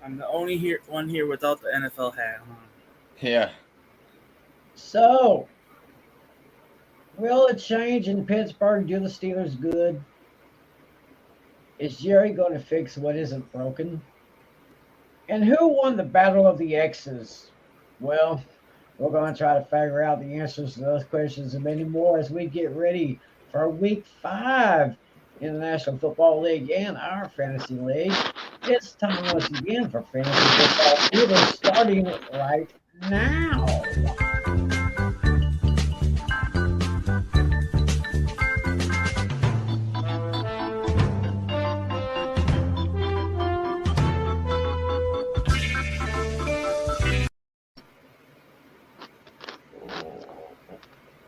I'm the only one here without the NFL hat on. Yeah. So, will it change in Pittsburgh do the Steelers good? Is Jerry going to fix what isn't broken? And who won the Battle of the X's? Well, we're going to try to figure out the answers to those questions and many more as we get ready for week 5 in the National Football League and our Fantasy League. It's time once again for Fantasy Football Fever starting right now.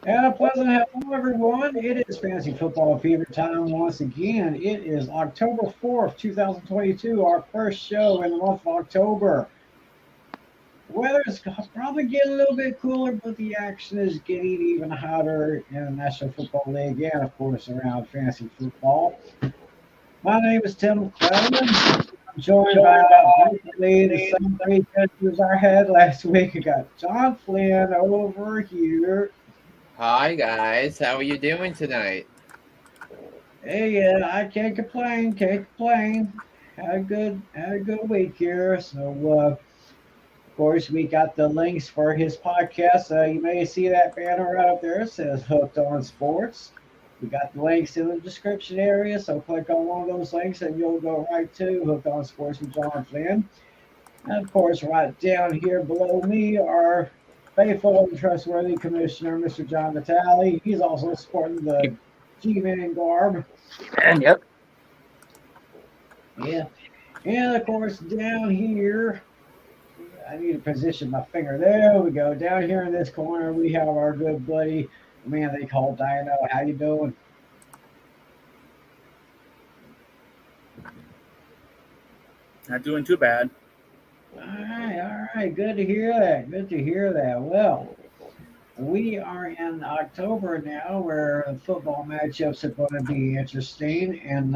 And a pleasant hello, everyone. It is Fantasy Football Fever time once again. It is October 4th, 2022, our first show in the month of October. The weather is probably getting a little bit cooler, but the action is getting even hotter in the National Football League and, of course, around fantasy football. My name is Tim Cleveland. I'm joined by the same three judges I had last week. I got John Flynn over here. Hi guys, how are you doing tonight? Hey, I can't complain. Had a good week here. So, of course, we got the links for his podcast. You may see that banner right up there. It says Hooked on Sports. We got the links in the description area. So click on one of those links and you'll go right to Hooked on Sports with John Flynn. And of course, right down here below me are faithful and trustworthy commissioner, Mr. John Natale. He's also sporting the G-Man garb. And yep. Yeah. And of course, down here, I need to position my finger. There we go. Down here in this corner, we have our good buddy, the man they call Dino. How you doing? Not doing too bad. All right. Good to hear that. Well, we are in October now where the football matchups are going to be interesting. And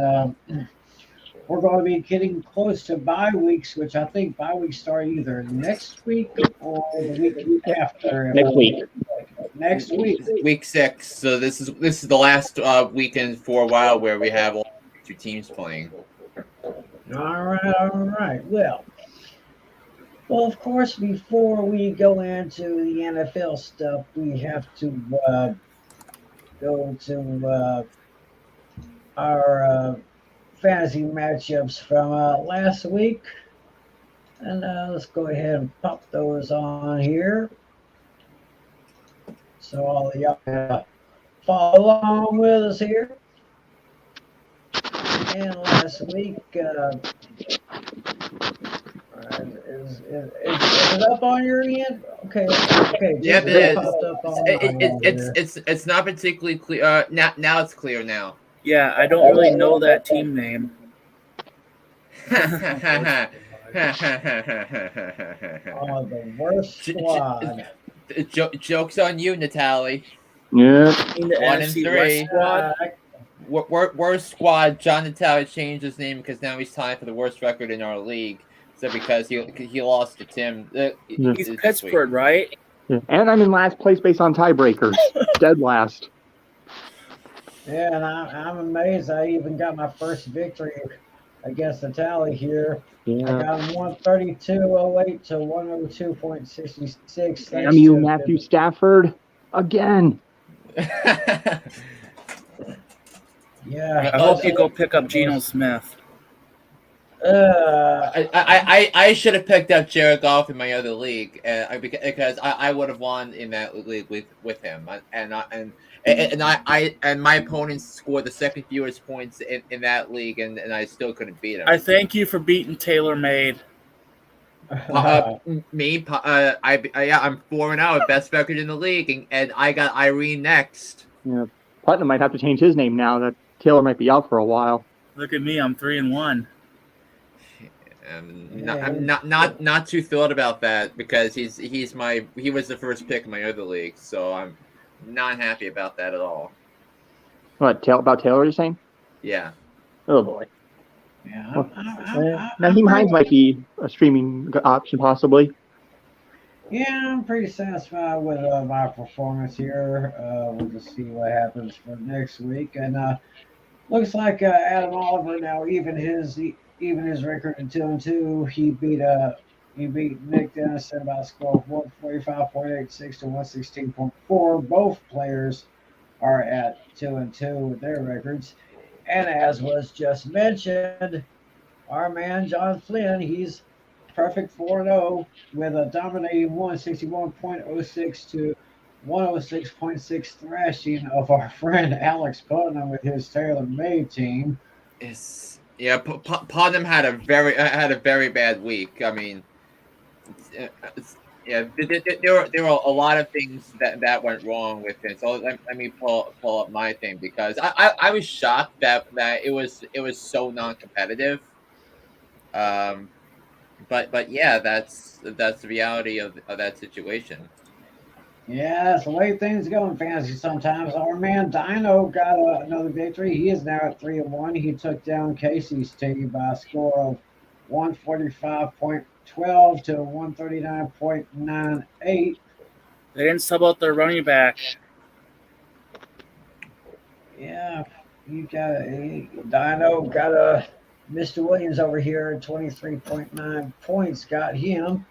we're going to be getting close to bye weeks, which I think bye weeks start either next week or the week after. Next week. Week 6. So this is the last weekend for a while where we have all 2 teams playing. All right. Well, of course, before we go into the NFL stuff, we have to go to our fantasy matchups from last week. And let's go ahead and pop those on here. So all of y'all follow along with us here. And last week, is it up on your end? Okay. Yeah, it is. It's not particularly clear. Now it's clear now. Yeah, I don't really know that team name. The worst squad. Joke's on you, Natali. Yeah. 1-3. Worst squad. John Natali changed his name because now he's tied for the worst record in our league. So because he lost to Tim. He's Pittsburgh, right? Yeah. And I'm in last place based on tiebreakers. Dead last. Yeah, and I'm amazed I even got my first victory against the tally here. Yeah. I got 132.08 to 102.66. Damn you, Matthew Stafford. Again. Yeah. I hope you go pick up Geno Smith. I should have picked up Jared Goff in my other league because I would have won in that league with him and my opponents scored the second fewest points in that league and I still couldn't beat him. I thank you for beating TaylorMade. I'm 4-0, best record in the league, and I got Irene next. Yeah, Putnam might have to change his name now that Taylor might be out for a while. Look at me, I'm 3-1. I'm not too thrilled about that because he was the first pick in my other league, so I'm not happy about that at all. What about Taylor? You're saying? Yeah. Oh boy. Yeah, Naheem Hines might be a streaming option possibly. Yeah, I'm pretty satisfied with my performance here. We'll just see what happens for next week. And looks like Adam Oliver now even his record at 2-2. He beat Nick Dennison by a score of 145.86 to 116.4. Both players are at 2-2 with their records. And as was just mentioned, our man John Flynn, he's perfect 4-0 with a dominating 161.06 to 106.6 thrashing of our friend Alex Putnam with his tailor-made team. Putnam had a very bad week. I mean, there were a lot of things that went wrong with it. So let me pull up my thing because I was shocked that it was so non-competitive. But yeah, that's the reality of that situation. Yeah, that's the way things go in fantasy sometimes. Our man Dino got another victory. He is now at 3-1. He took down Casey's team by a score of 145.12 to 139.98. They didn't sub out their running back. Yeah, Dino got a Mr. Williams over here, 23.9 points got him.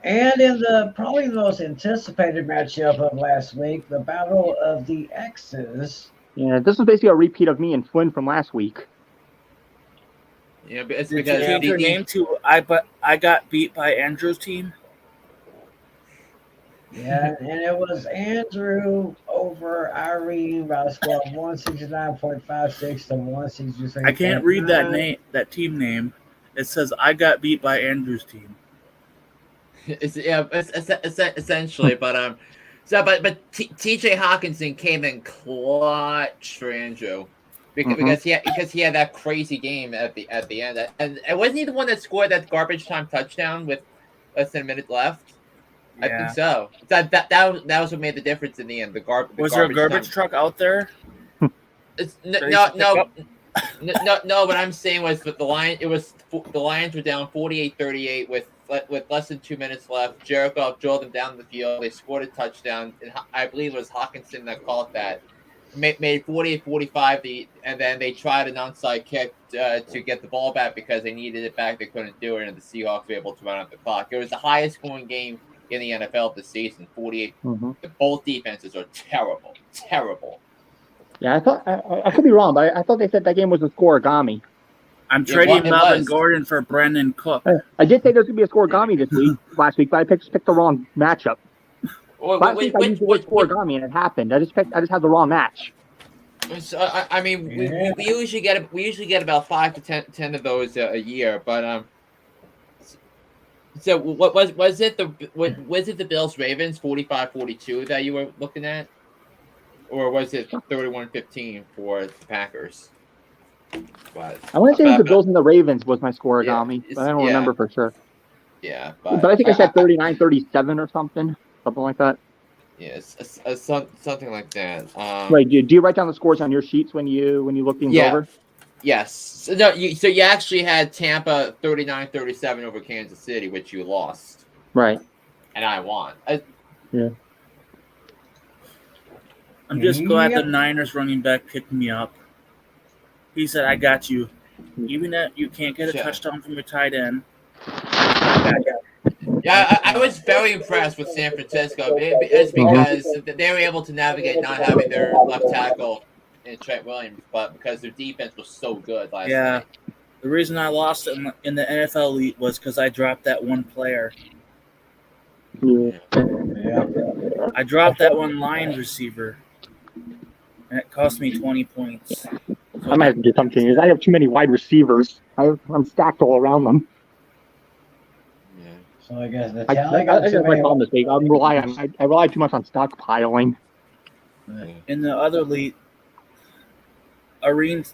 And in probably the most anticipated matchup of last week, the Battle of the X's. Yeah, this is basically a repeat of me and Flynn from last week. Yeah, but it's Did because you change your name to I got beat by Andrew's team? Yeah, and it was Andrew over Irene by a score of 169.56 to 163. I can't read that team name. It says I got beat by Andrew's team. It's essentially, but TJ Hawkinson came in clutch for Andrew because he had that crazy game at the end, and wasn't he the one that scored that garbage time touchdown with less than a minute left? Yeah. I think so. That was what made the difference in the end. Was there a garbage truck out there? No. What I'm saying was that the Lions were down 48-38 with less than 2 minutes left. Jericho drove them down the field. They scored a touchdown, and I believe it was Hawkinson that caught that. Made 48-45, and then they tried an onside kick to get the ball back because they needed it back. They couldn't do it, and the Seahawks were able to run out the clock. It was the highest scoring game in the NFL this season, 48. Both defenses are terrible. Yeah, I thought I could be wrong, but I thought they said that game was a scoregami. I'm trading Melvin Gordon for Brendan Cook. I did say there's going to be a scoregami last week, but I picked the wrong matchup. Last week I used the word scoregami, and it happened. I just had the wrong match. So, I mean, we usually get about 5 to 10 of those a year, but So what was it the Bills Ravens 45-42 that you were looking at? Or was it 31-15 for the Packers? I want to say the Bills and the Ravens was my scoregami, but I don't remember for sure. Yeah, but I think I said 39-37 or something like that. Yes, something like that. Right? Do you write down the scores on your sheets when you look things over? Yes. So you actually had Tampa 39-37 over Kansas City, which you lost. Right. And I won. Yeah. I'm just glad the Niners running back picked me up. He said, I got you. Even that you can't get a touchdown from your tight end. Yeah, I was very impressed with San Francisco. It's because they were able to navigate not having their left tackle in Trent Williams, but because their defense was so good last night. The reason I lost in the NFL Elite was because I dropped that one player. Yeah. I dropped that one line receiver, and it cost me 20 points. So I might have to do something. I have too many wide receivers. I'm stacked all around them. Yeah. So I guess I guess my problem this week. I rely too much on stockpiling. In the other Elite, Irene,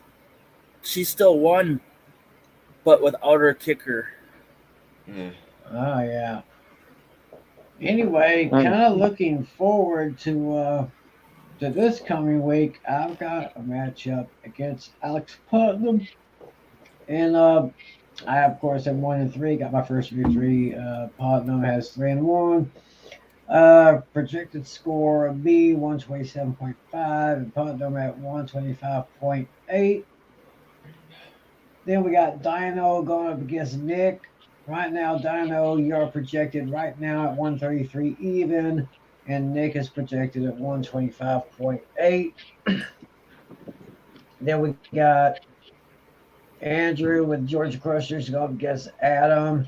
she still won, but without her kicker. Oh, yeah. Anyway, kind of looking forward to this coming week. I've got a matchup against Alex Putnam. And I, of course, am 1-3. Got my first victory. Putnam has 3-1. Projected score of B 127.5 and Putnam at 125.8. Then we got Dino going up against Nick. Right now, Dino, you're projected right now at 133 even, and Nick is projected at 125.8. Then we got Andrew with Georgia Crushers going up against Adam,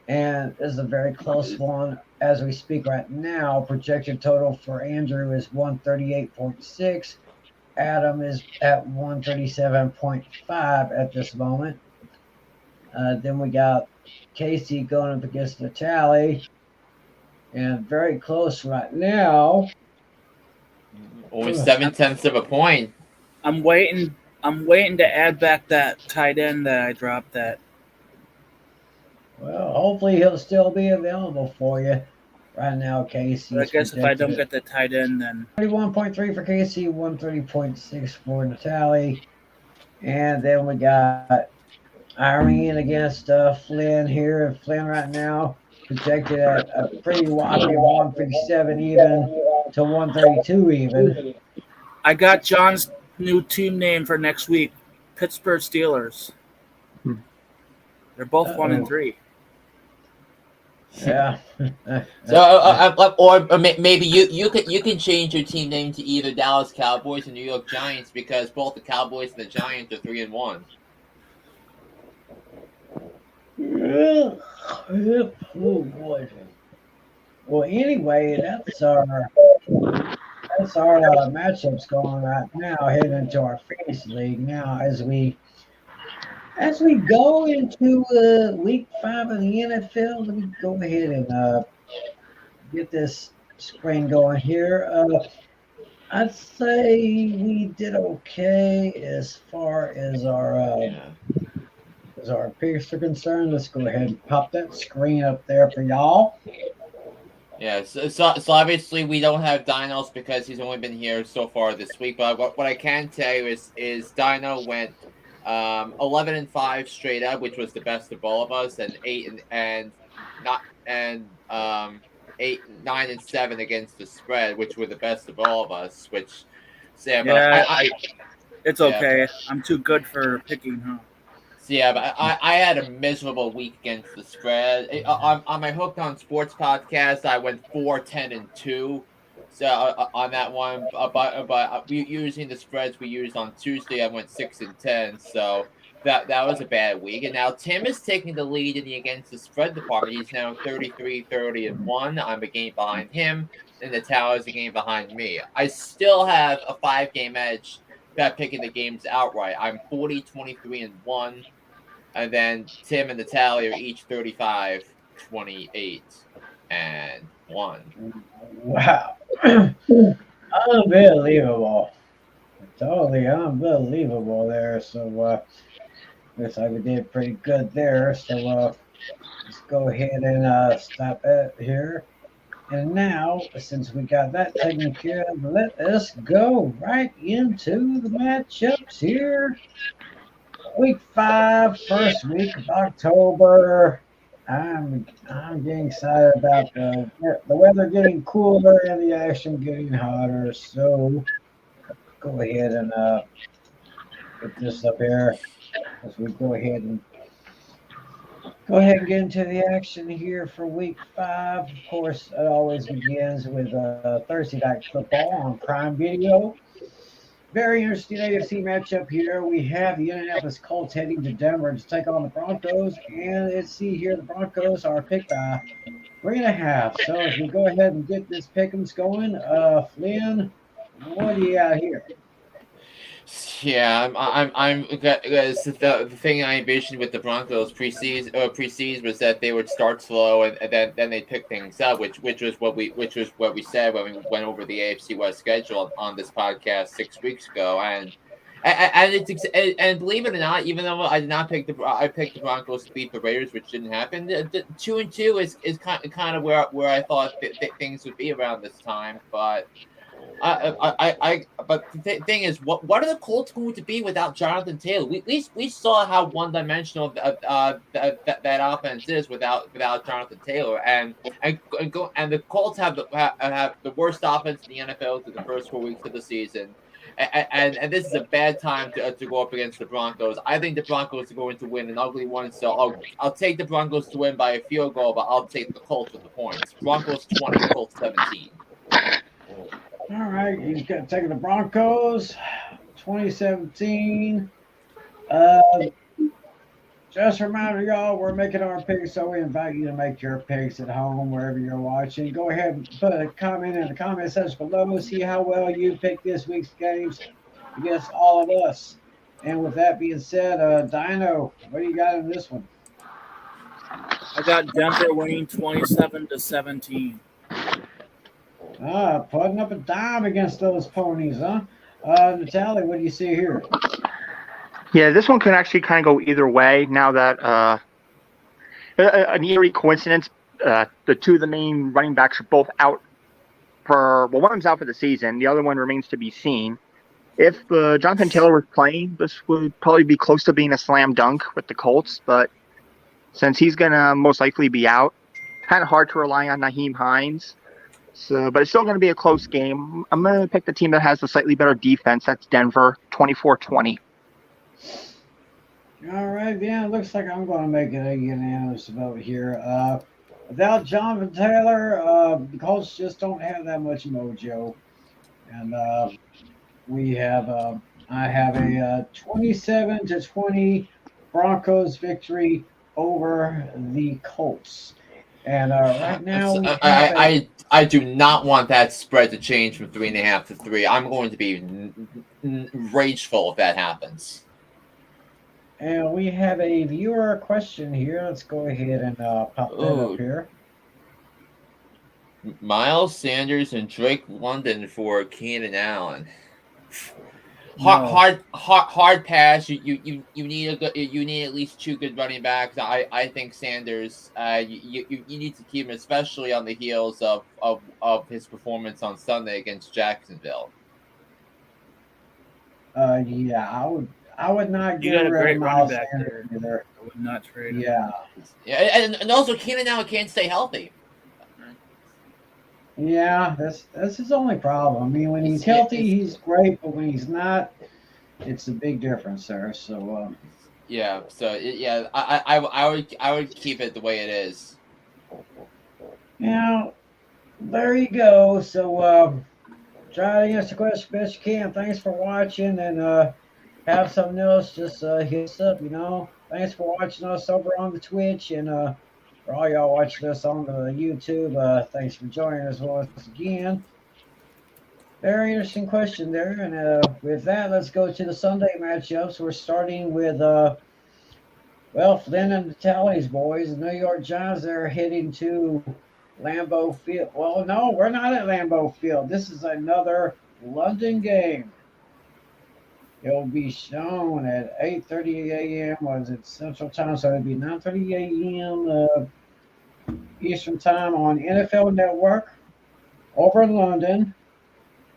and this is a very close one as we speak right now. Projected total for Andrew is 138.6. Adam is at 137.5 at this moment. Then we got Casey going up against Natalie, and very close right now. Only 0.7 of a point. I'm waiting to add back that tight end that I dropped. That. Well, hopefully he'll still be available for you. Right now, Casey. I guess if I don't get the tight end, then 31.3 for Casey, 130.6 for Natalie, and then we got Irene against Flynn here. And Flynn right now projected at a pretty whopping 157 even to 132 even. I got John's new team name for next week: Pittsburgh Steelers. They're both 1-3. Yeah. So, or maybe you can change your team name to either Dallas Cowboys or New York Giants because both the Cowboys and the Giants are 3-1. Oh boy. Well, anyway, that's our matchups going right now, heading into our fantasy league now as we go into week 5 of the NFL. Let me go ahead and get this screen going here. I'd say we did okay as far as our picks are concerned. Let's go ahead and pop that screen up there for y'all. Yeah, so obviously we don't have Dinos because he's only been here so far this week. But what I can tell you is Dino went 11-5 straight up, which was the best of all of us, and 9-7 against the spread, which were the best of all of us. Which, it's okay. Yeah. I'm too good for picking, huh? Yeah, but I had a miserable week against the spread. On my Hooked on Sports podcast, I went 4-10-2. So on that one, but using the spreads we used on Tuesday, I went 6-10. So that was a bad week. And now Tim is taking the lead in the against the spread department. He's now 33-30-1. I'm a game behind him, and the Tower's a game behind me. I still have a 5-game edge about picking the games outright. I'm 40-23-1. And then Tim and Natalia are each 35-28-1. Wow. Unbelievable. Totally unbelievable there. So looks like we did pretty good there. So let's go ahead and stop it here. And now, since we got that taken care of, let us go right into the matchups here. Week 5, first week of October. I'm getting excited about the weather getting cooler and the action getting hotter. So go ahead and put this up here as we go ahead and get into the action here for week 5. Of course, it always begins with Thursday Night Football on Prime Video. Very interesting AFC matchup here. We have the Indianapolis Colts heading to Denver to take on the Broncos. And let's see here, the Broncos are picked by 3.5. So as we go ahead and get this pick'ems going, Flynn, what do you got here? Yeah, I'm because the thing I envisioned with the Broncos preseason was that they would start slow and then they pick things up, which was what we said when we went over the AFC West schedule on this podcast 6 weeks ago, and believe it or not, even though I did not pick I picked the Broncos to beat the Raiders, which didn't happen. 2-2 is kind of where I thought things would be around this time, but But the thing is, what are the Colts going to be without Jonathan Taylor? We saw how one-dimensional that offense is without Jonathan Taylor, and the Colts have the worst offense in the NFL through the first 4 weeks of the season, and this is a bad time to go up against the Broncos. I think the Broncos are going to win an ugly one, so I'll take the Broncos to win by a field goal, but I'll take the Colts with the points. Broncos 20, Colts 17. All right, he's got taking the Broncos, 2017. Just a reminder, y'all, we're making our picks, so we invite you to make your picks at home, wherever you're watching. Go ahead and put a comment in the comment section below. See how well you picked this week's games against all of us. And with that being said, Dino, what do you got in this one? I got Denver winning 27-17. Putting up a dime against those ponies, huh? Natalie, what do you see here? Yeah, this one can actually kind of go either way. Now that an eerie coincidence, the two of the main running backs are both out one of them's out for the season. The other one remains to be seen. If Jonathan Taylor was playing, this would probably be close to being a slam dunk with the Colts. But since he's going to most likely be out, kind of hard to rely on Nyheim Hines. So, but it's still going to be a close game. I'm going to pick the team that has the slightly better defense. That's Denver, 24-20. All right, yeah, it looks like I'm going to make it a unanimous vote here. Without Jonathan Taylor, the Colts just don't have that much mojo. And I have a 27-20 Broncos victory over the Colts. And right now, I do not want that spread to change from 3.5 to 3. I'm going to be rageful if that happens. And we have a viewer question here. Let's go ahead and pop that up here. Miles Sanders and Drake London for Keenan Allen. Hard pass. You need at least two good running backs. I think Sanders. You need to keep him, especially on the heels of his performance on Sunday against Jacksonville. Yeah, I would not You get got a great running Miles back Sanders there. either. I would not trade him. Yeah, and also Keenan Allen can't stay healthy. Yeah, that's his only problem. I mean, when he's healthy, he's great, but when he's not, it's a big difference there. So I would keep it the way it is. Now, there you go. So try to answer the question best you can. Thanks for watching, and have something else, just hit us up. Thanks for watching us over on the Twitch, and for all y'all watching us on the YouTube, thanks for joining us once again. Very interesting question there. And with that, let's go to the Sunday matchups. We're starting with, Flynn and Natalie's boys. The New York Giants, they're heading to Lambeau Field. Well, no, we're not at Lambeau Field. This is another London game. It will be shown at 8:30 a.m. Was it Central Time? So it'll be 9:30 a.m. Eastern Time on NFL Network over in London.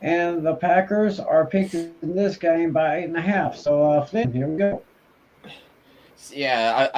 And the Packers are picked in this game by 8.5. So Flynn, here we go. Yeah,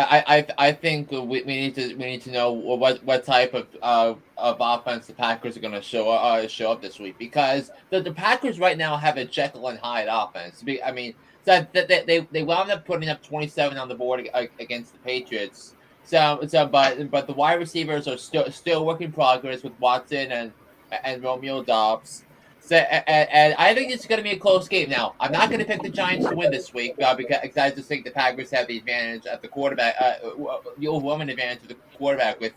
I think we need to know what type of offense the Packers are going to show up this week, because the Packers right now have a Jekyll and Hyde offense. I mean, that they wound up putting up 27 on the board against the Patriots. But the wide receivers are still work in progress with Watson and Romeo Doubs. So, and I think it's going to be a close game. Now, I'm not going to pick the Giants to win this week because I just think the Packers have the advantage at the quarterback, the overwhelming advantage of the quarterback with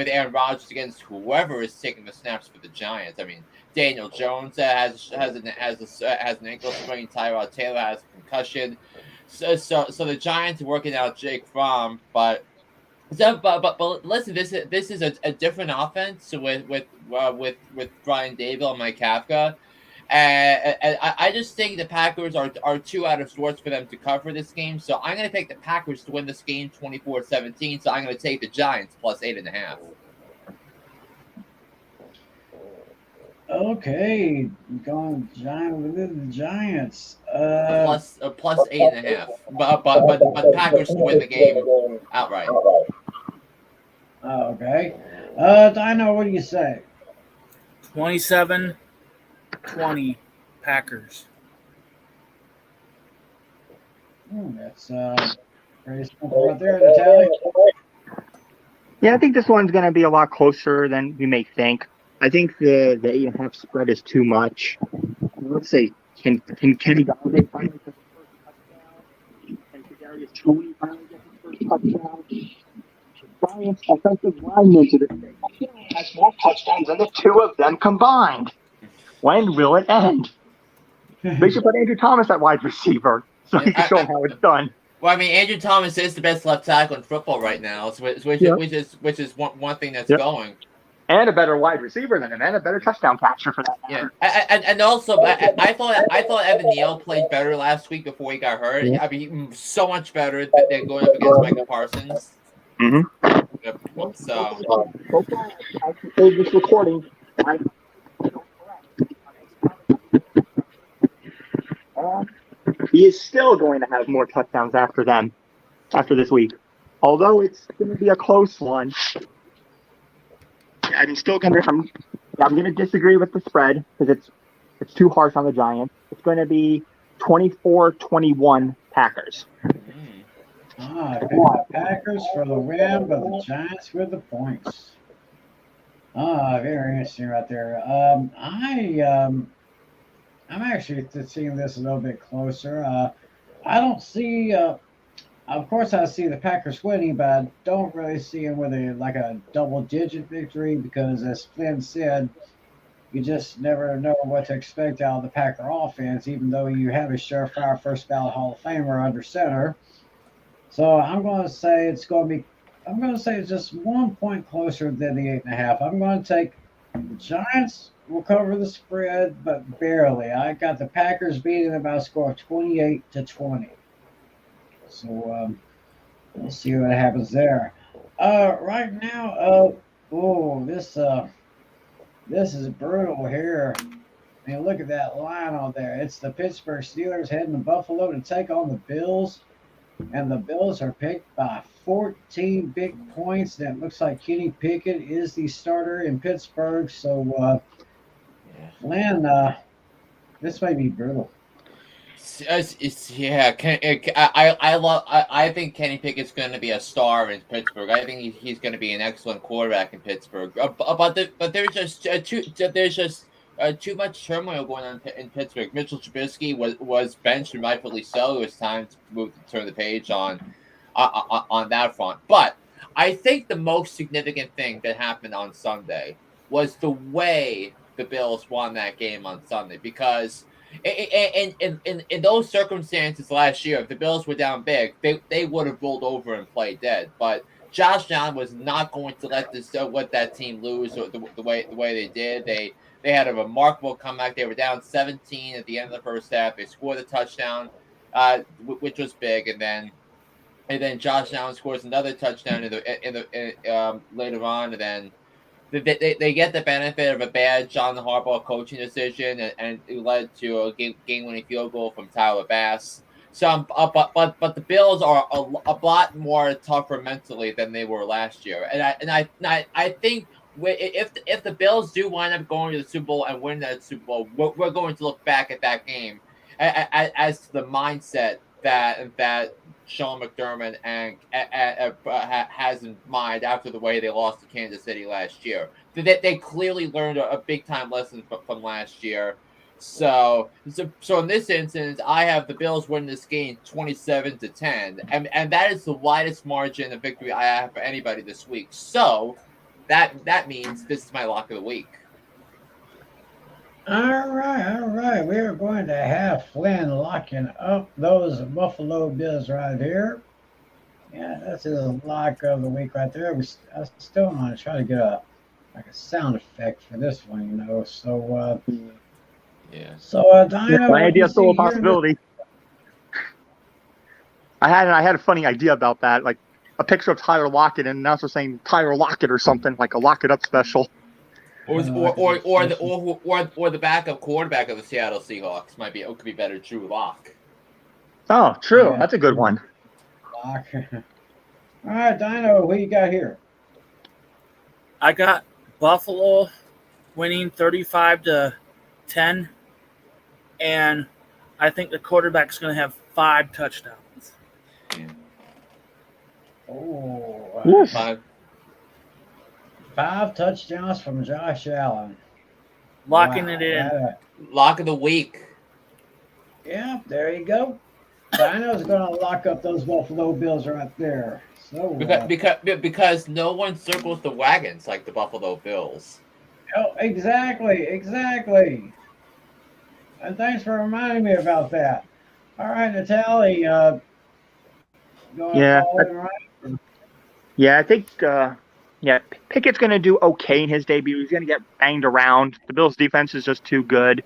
Aaron Rodgers against whoever is taking the snaps for the Giants. I mean, Daniel Jones has an ankle sprain. Tyrod Taylor has a concussion. So the Giants are working out Jake Fromm, but listen, this is a different offense with Brian Daboll and Mike Kafka, and I just think the Packers are too out of sorts for them to cover this game. So I'm going to take the Packers to win this game 24-17. So I'm going to take the Giants plus 8.5. Okay, going giant within the Giants. A plus 8.5. But Packers to win the game outright. Okay. Dino, what do you say? 27-20 Packers. That's pretty simple right there, Natalie. Yeah, I think this one's going to be a lot closer than we may think. I think the 8.5 spread is too much. Let's see. Can Kenny Galladay finally get his first touchdown? Can Kadarius Toney finally get his first touchdown? Giants offensive linemen to the has more touchdowns than the two of them combined. When will it end? They should put Andrew Thomas at wide receiver so he can show him how it's done. Well, I mean, Andrew Thomas is the best left tackle in football right now, which is one thing that's going. And a better wide receiver than him, and a better touchdown catcher for that matter. Yeah, and also I thought Evan Neal played better last week before he got hurt. Yeah. I mean, so much better than going up against Michael Parsons. Mm-hmm. So I save this recording. He is still going to have more touchdowns after this week. Although it's going to be a close one. I'm still going to disagree with the spread because it's too harsh on the Giants. It's going to be 24-21 Packers. Packers for the win, but the Giants with the points. Very interesting right there. I'm actually seeing this a little bit closer. I don't see. Of course, I see the Packers winning, but I don't really see them with a double-digit victory because, as Flynn said, you just never know what to expect out of the Packer offense, even though you have a surefire first ballot Hall of Famer under center. So I'm going to say it's just 1 point closer than the 8.5. I'm going to take the Giants will cover the spread, but barely. I got the Packers beating them by a score of 28-20. So we'll see what happens there. Right now, this is brutal here. I mean, look at that line on there. It's the Pittsburgh Steelers heading to Buffalo to take on the Bills. And the Bills are picked by 14 big points. And it looks like Kenny Pickett is the starter in Pittsburgh. So, Flynn, this may be brutal. I think Kenny Pickett's going to be a star in Pittsburgh. I think he's going to be an excellent quarterback in Pittsburgh. But there's just too much turmoil going on in Pittsburgh. Mitchell Trubisky was benched, and rightfully so. It was time to turn the page on that front. But I think the most significant thing that happened on Sunday was the way the Bills won that game on Sunday, because in those circumstances last year, if the Bills were down big, they would have rolled over and played dead. But Josh Allen was not going to let that team lose the way they did. They had a remarkable comeback. They were down 17 at the end of the first half. They scored a touchdown, which was big, and then Josh Allen scores another touchdown later on, and then they get the benefit of a bad John Harbaugh coaching decision, and it led to a game-winning field goal from Tyler Bass. So, but the Bills are a lot more tougher mentally than they were last year, and I think if the Bills do wind up going to the Super Bowl and win that Super Bowl, we're going to look back at that game as to the mindset that Sean McDermott has in mind after the way they lost to Kansas City last year. They clearly learned a big time lesson from last year. So in this instance, I have the Bills winning this game 27-10, and that is the widest margin of victory I have for anybody this week. So that means this is my lock of the week. All right. We are going to have Flynn locking up those Buffalo Bills right here. Yeah, that's his lock of the week right there. I still want to try to get a sound effect for this one, So yeah. So Dino, my idea is still a possibility. I had a funny idea about that, like a picture of Tyler Lockett and an announcer saying Tyler Lockett or something, like a Lock It Up special. Or the backup quarterback of the Seattle Seahawks could be better. Drew Lock. Oh, true. Yeah. That's a good one. All right, Dino, who you got here? I got Buffalo winning 35-10, and I think the quarterback's going to have 5 touchdowns. Oh, 5 touchdowns from Josh Allen. Locking it in. Lock of the week. Yeah, there you go. Dino's going to lock up those Buffalo Bills right there. So Because no one circles the wagons like the Buffalo Bills. Oh, exactly. And thanks for reminding me about that. All right, Natalie, going Yeah. all in, right? Yeah, I think Pickett's going to do okay in his debut. He's going to get banged around. The Bills' defense is just too good.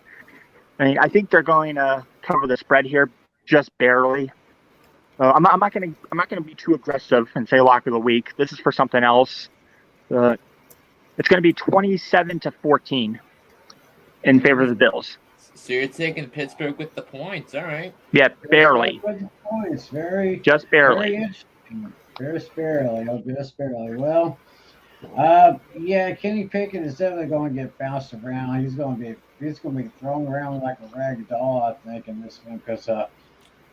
I mean, I think they're going to cover the spread here, just barely. I'm not going to be too aggressive and say lock of the week. This is for something else. It's going to be 27-14 in favor of the Bills. So you're taking Pittsburgh with the points, all right? Yeah, barely. With the points, Just barely. Very interesting. Just barely. Well, yeah, Kenny Pickett is definitely going to get bounced around. He's going to be thrown around like a rag doll, I think, in this one, because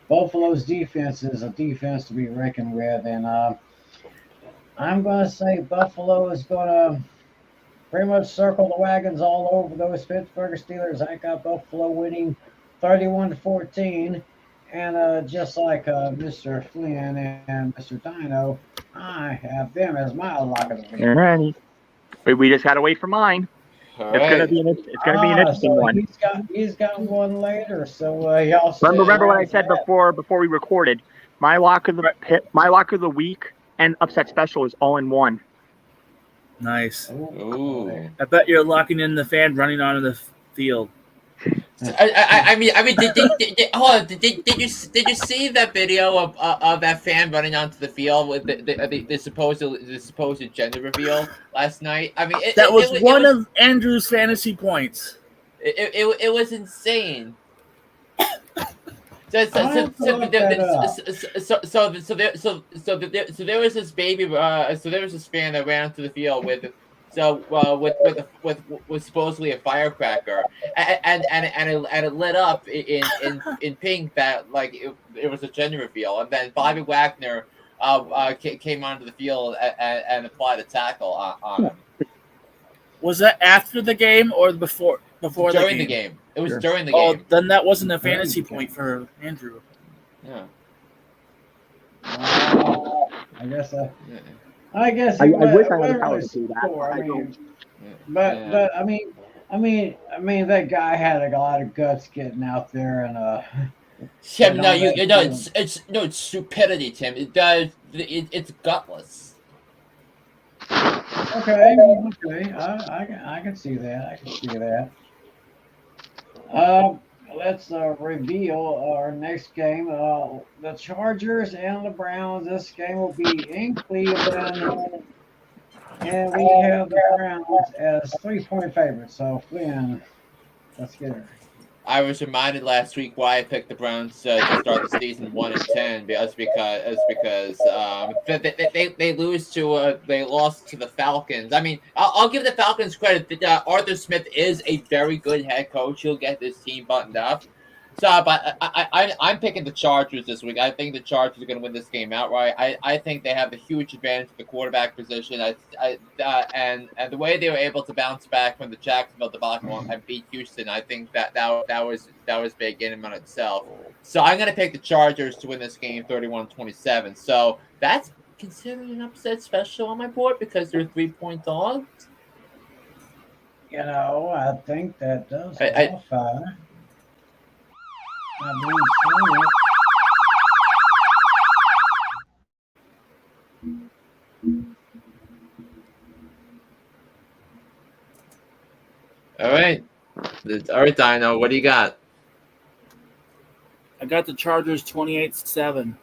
Buffalo's defense is a defense to be reckoned with, and I'm going to say Buffalo is going to pretty much circle the wagons all over those Pittsburgh Steelers. I got Buffalo winning 31-14, and just like Mr. Flynn and Mr. Dino, I have them as my lock of the week. Alrighty. We just got to wait for mine. All It's right. gonna be an interesting one. He's got one later, so y'all. Remember what I said before we recorded. My lock of the week and upset special is all in one. Nice. Ooh. I bet you're locking in the fan running onto the field. I mean, did you see that video of that fan running onto the field with the supposed gender reveal last night? I mean, That was one of Andrew's fantasy points. It was insane. So there was this baby. So there was this fan that ran onto the field with supposedly a firecracker, and it lit up in pink that like it was a gender reveal, and then Bobby Wagner came onto the field and applied a tackle on him. Was that after the game or before During the game? It was during the Oh, game. then that wasn't a fantasy point for Andrew. Yeah. I guess. I wish I had power to do that. But I mean that guy had a lot of guts getting out there and Tim, no, it's stupidity, Tim. It's gutless. Okay. I can see that. Let's reveal our next game. The Chargers and the Browns. This game will be in Cleveland, and we have the Browns as 3-point favorites. So Flynn, let's get her. I was reminded last week why I picked the Browns to start the season 1-10 because they lost to the Falcons. I mean, I'll give the Falcons credit. Arthur Smith is a very good head coach. He'll get this team buttoned up. So, but I'm picking the Chargers this week. I think the Chargers are going to win this game outright. I think they have the huge advantage of the quarterback position. And the way they were able to bounce back from the Jacksonville debacle and beat Houston, I think that was big in and of itself. So I'm going to pick the Chargers to win this game 31-27. So that's considered an upset special on my board because they're 3-point dogs. You know, I think that does qualify. I believe so. All right, Dino, what do you got? I got the Chargers 28-7.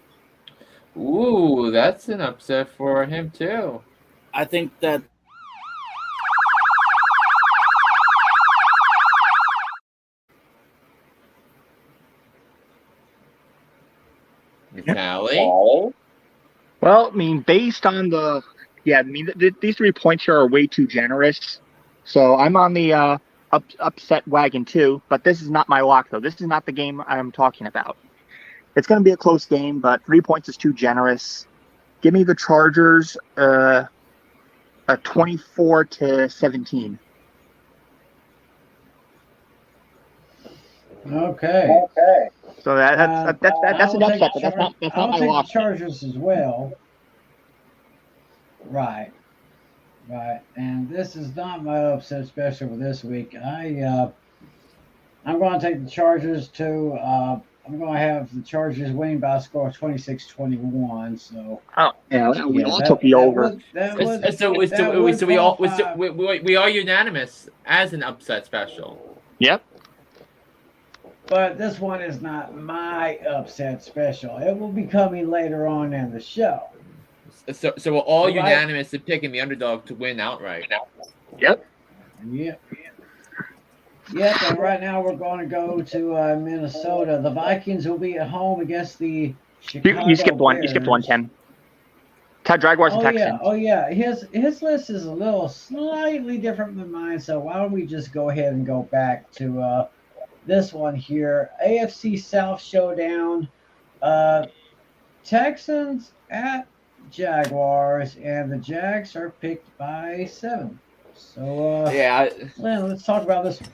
Ooh, that's an upset for him too. I think that Natalie? Well, I mean, based on these 3 points here are way too generous. So I'm on the upset wagon too. But this is not my lock, though. This is not the game I'm talking about. It's going to be a close game, but 3 points is too generous. Give me the Chargers, a 24-17. Okay. So that's an upset, but that's not my lock. The Chargers as well. Right. And this is not my upset special for this week. I'm going to take the Chargers to. I'm going to have the Chargers winning by a score of 26-21. So. Oh yeah, we all took the over. We are unanimous as an upset special. Yep. But this one is not my upset special. It will be coming later on in the show. So we're all unanimous in picking the underdog to win outright. Yep. Yep, and right now we're going to go to Minnesota. The Vikings will be at home against the Chicago You skipped one. Bears. You skipped one, Tim. Jaguars and Texans. Yeah. His list is a little slightly different than mine, so why don't we just go ahead and go back to this one here. AFC South showdown. Texans at Jaguars, and the Jags are picked by 7. So Flynn, let's talk about this one.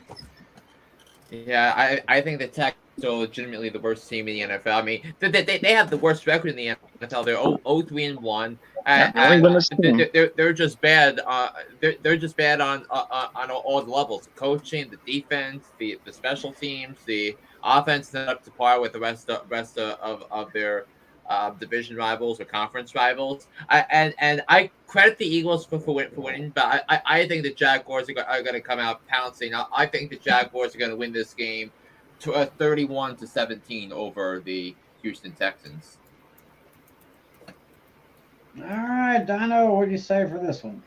Yeah, I think the Texans are legitimately the worst team in the NFL. I mean, they have the worst record in the NFL. They're 0-3-1. They're just bad. They're just bad on all the levels: the coaching, the defense, the special teams, the offense, not up to par with the rest of their division rivals or conference rivals. I credit the Eagles for winning, but I think the Jaguars are going to come out pouncing. I think the Jaguars are going to win this game to 31-17 over the Houston Texans. All right, Dino, what do you say for this one?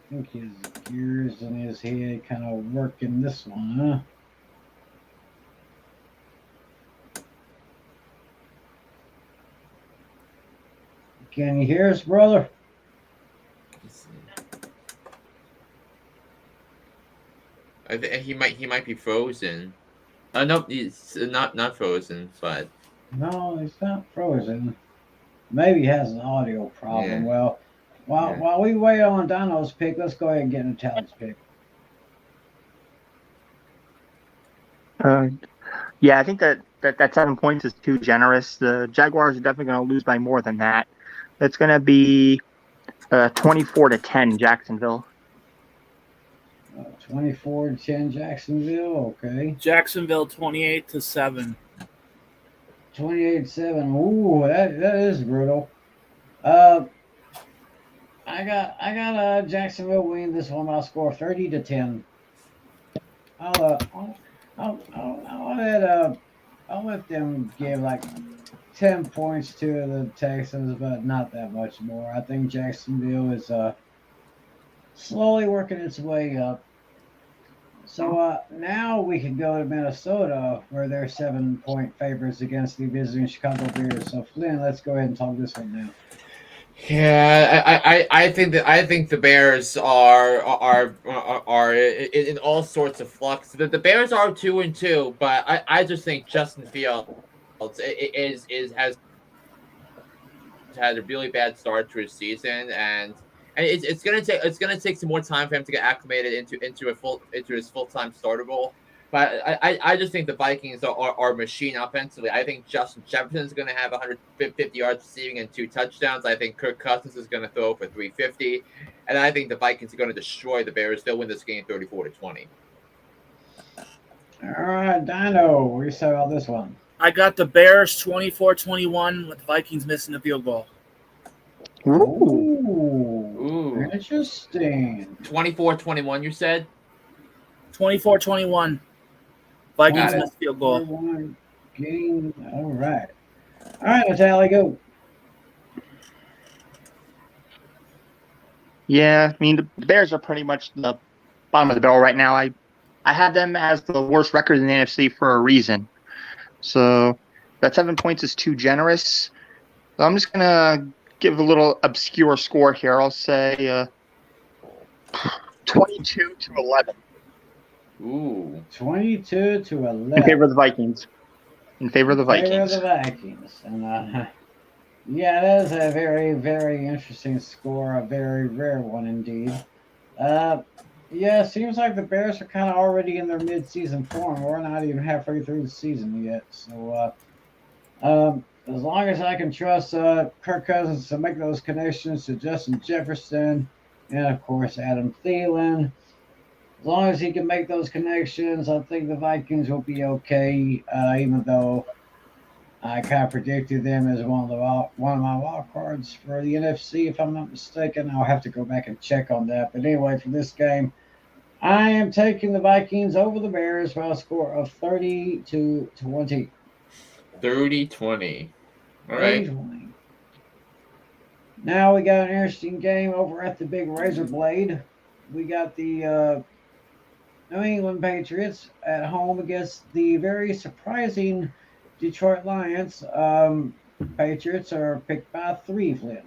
I think his gears in his head kind of working this one, huh? Can you hear us, brother? He might be frozen. No, he's not frozen, but no, he's not frozen. Maybe he has an audio problem. Yeah. While we wait on Dino's pick, let's go ahead and get Natalie's pick. Yeah, I think that 7 points is too generous. The Jaguars are definitely going to lose by more than that. It's going to be 24-10 Jacksonville. 24-10 Jacksonville. Okay. Jacksonville 28-7. 28-7. Ooh, that is brutal. I got Jacksonville winning this one. I'll score 30-10. I'll let them give like 10 points to the Texans, but not that much more. I think Jacksonville is slowly working its way up. So now we can go to Minnesota, where they're 7-point favorites against the visiting Chicago Bears. So Flynn, let's go ahead and talk this one now. Yeah, I think the Bears are in all sorts of flux. The Bears are 2-2, but I just think Justin Fields has had a really bad start to his season, and it's gonna take some more time for him to get acclimated into his full-time starter role. But I just think the Vikings are a machine offensively. I think Justin Jefferson is going to have 150 yards receiving and 2 touchdowns. I think Kirk Cousins is going to throw for 350. And I think the Vikings are going to destroy the Bears. They'll win this game 34-20. All right, Dino, what do you say about this one? I got the Bears 24-21 with the Vikings missing the field goal. Ooh. Interesting. 24-21, you said? 24-21. Vikings missed field goal. Game. All right, Natalie, go. Yeah, I mean the Bears are pretty much the bottom of the barrel right now. I had them as the worst record in the NFC for a reason. So that 7 points is too generous. So I'm just gonna give a little obscure score here. I'll say 22-11. Ooh. 22-11. In favor of the Vikings. In favor of the In favor of Vikings. the Vikings. And yeah, that is a very, very interesting score. A very rare one indeed. Yeah, it seems like the Bears are kind of already in their mid-season form. We're not even halfway through the season yet. So as long as I can trust Kirk Cousins to make those connections to Justin Jefferson and, of course, Adam Thielen, as long as he can make those connections, I think the Vikings will be okay, even though I kind of predicted them as one of my wild cards for the NFC, if I'm not mistaken. I'll have to go back and check on that. But anyway, for this game, I am taking the Vikings over the Bears by a score of 30-20. 30-20. All right. 30-20. Now we got an interesting game over at the Big Razor Blade. We got the New England Patriots at home against the very surprising Detroit Lions. Patriots are picked by 3, Flynn.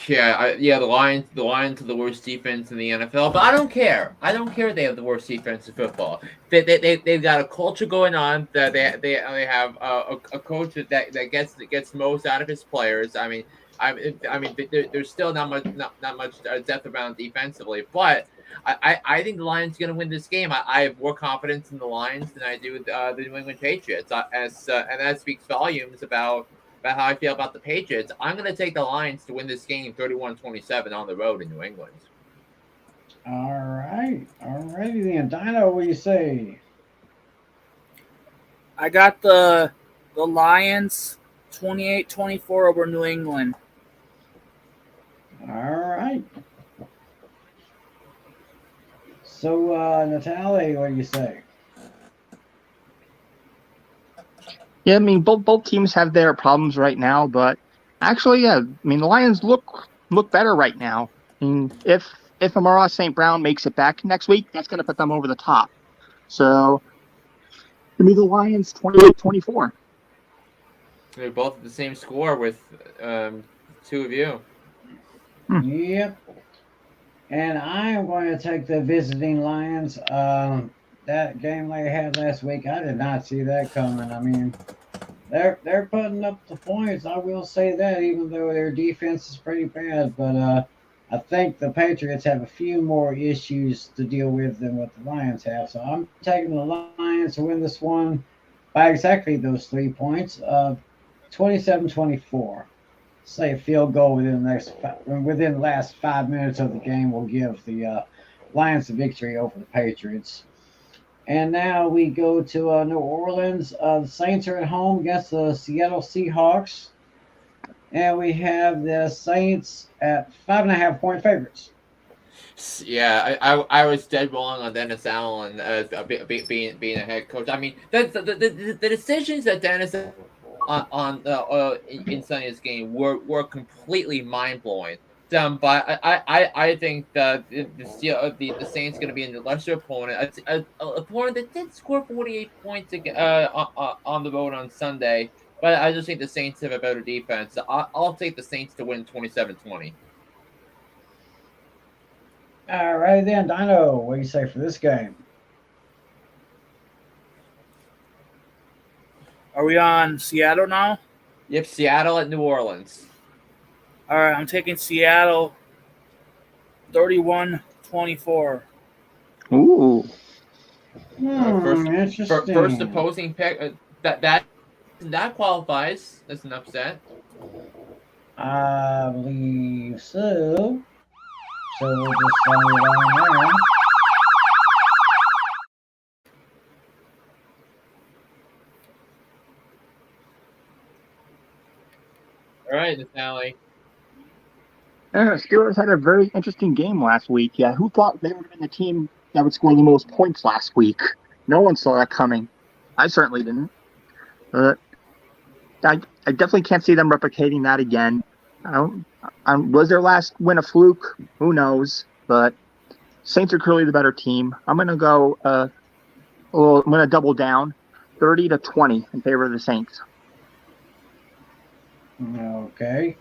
Yeah, the Lions are the worst defense in the NFL, but I don't care. I don't care they have the worst defense in football. They've got a culture going on. That they have a coach that gets most out of his players. I mean, there's still not much depth around defensively, but I think the Lions are going to win this game. I have more confidence in the Lions than I do with the New England Patriots, and that speaks volumes about how I feel about the Patriots. I'm going to take the Lions to win this game 31-27 on the road in New England. All right. All righty then. Dino, what do you say? I got the Lions 28-24 over New England. All right. So, Natalie, what do you say? Yeah, I mean both teams have their problems right now, but actually, yeah, I mean the Lions look better right now. I mean, if Amara St. Brown makes it back next week, that's going to put them over the top. So, give me the Lions 28-24. They're both at the same score with 2 of you. Yep. And I am going to take the visiting Lions. That game they had last week, I did not see that coming. I mean, they're putting up the points. I will say that, even though their defense is pretty bad. But I think the Patriots have a few more issues to deal with than what the Lions have. So I'm taking the Lions to win this one by exactly those 3 points. 27-24. Say a field goal within the last 5 minutes of the game will give the Lions the victory over the Patriots. And now we go to New Orleans. The Saints are at home against the Seattle Seahawks. And we have the Saints at 5.5-point favorites. Yeah, I was dead wrong on Dennis Allen being a head coach. I mean, the decisions that Dennis in Sunday's game were completely mind blowing. But I think the Saints going to be in the lesser opponent, an opponent that did score 48 points on the road on Sunday. But I just think the Saints have a better defense. So I'll take the Saints to win 27-20. All right then, Dino, what do you say for this game? Are we on Seattle now? Yep, Seattle at New Orleans. All right, I'm taking Seattle 31-24. Ooh. First opposing pick. That qualifies as an upset. I believe so. So we'll just send it on there. All right, Natalie. Steelers had a very interesting game last week. Yeah, who thought they would have been the team that would score the most points last week? No one saw that coming. I certainly didn't. I definitely can't see them replicating that again. Was their last win a fluke? Who knows? But Saints are clearly the better team. I'm going to go. I'm going to double down, 30-20 in favor of the Saints. Okay.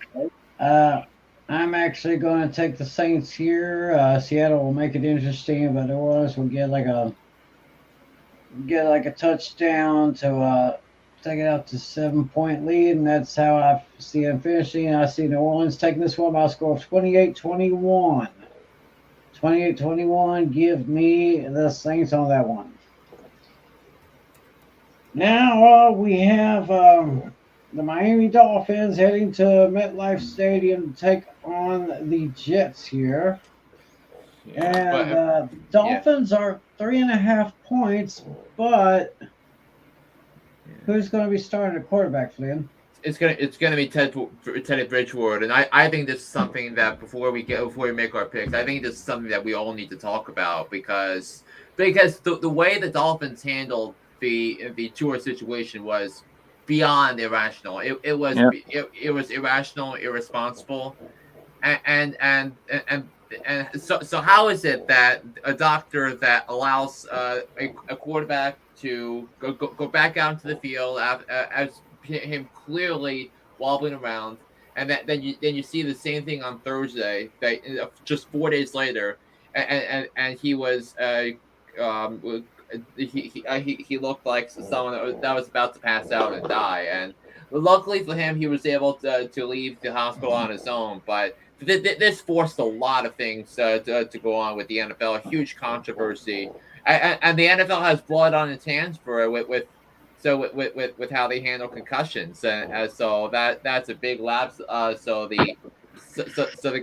I'm actually going to take the Saints here. Seattle will make it interesting, but New Orleans will get like a touchdown to take it out to 7-point lead, and that's how I see it finishing. I see New Orleans taking this one by a score of 28-21. 28-21. Give me the Saints on that one. Now we have the Miami Dolphins heading to MetLife Stadium to take on the Jets here. And the Dolphins are 3.5 points, but who's going to be starting at quarterback, Flynn? It's gonna be Teddy Bridgewater, and I think this is something that before we make our picks, I think this is something that we all need to talk about because the way the Dolphins handled the Tua situation was beyond irrational. It was irrational, irresponsible, and so how is it that a doctor that allows a quarterback to go back out into the field as him clearly wobbling around, and then you see the same thing on Thursday that just 4 days later, and he was he looked like someone that was about to pass out and die, and luckily for him he was able to leave the hospital on his own, but this forced a lot of things to go on with the NFL, a huge controversy, and the NFL has blood on its hands for it with how they handle concussions, and so that's a big lapse. So the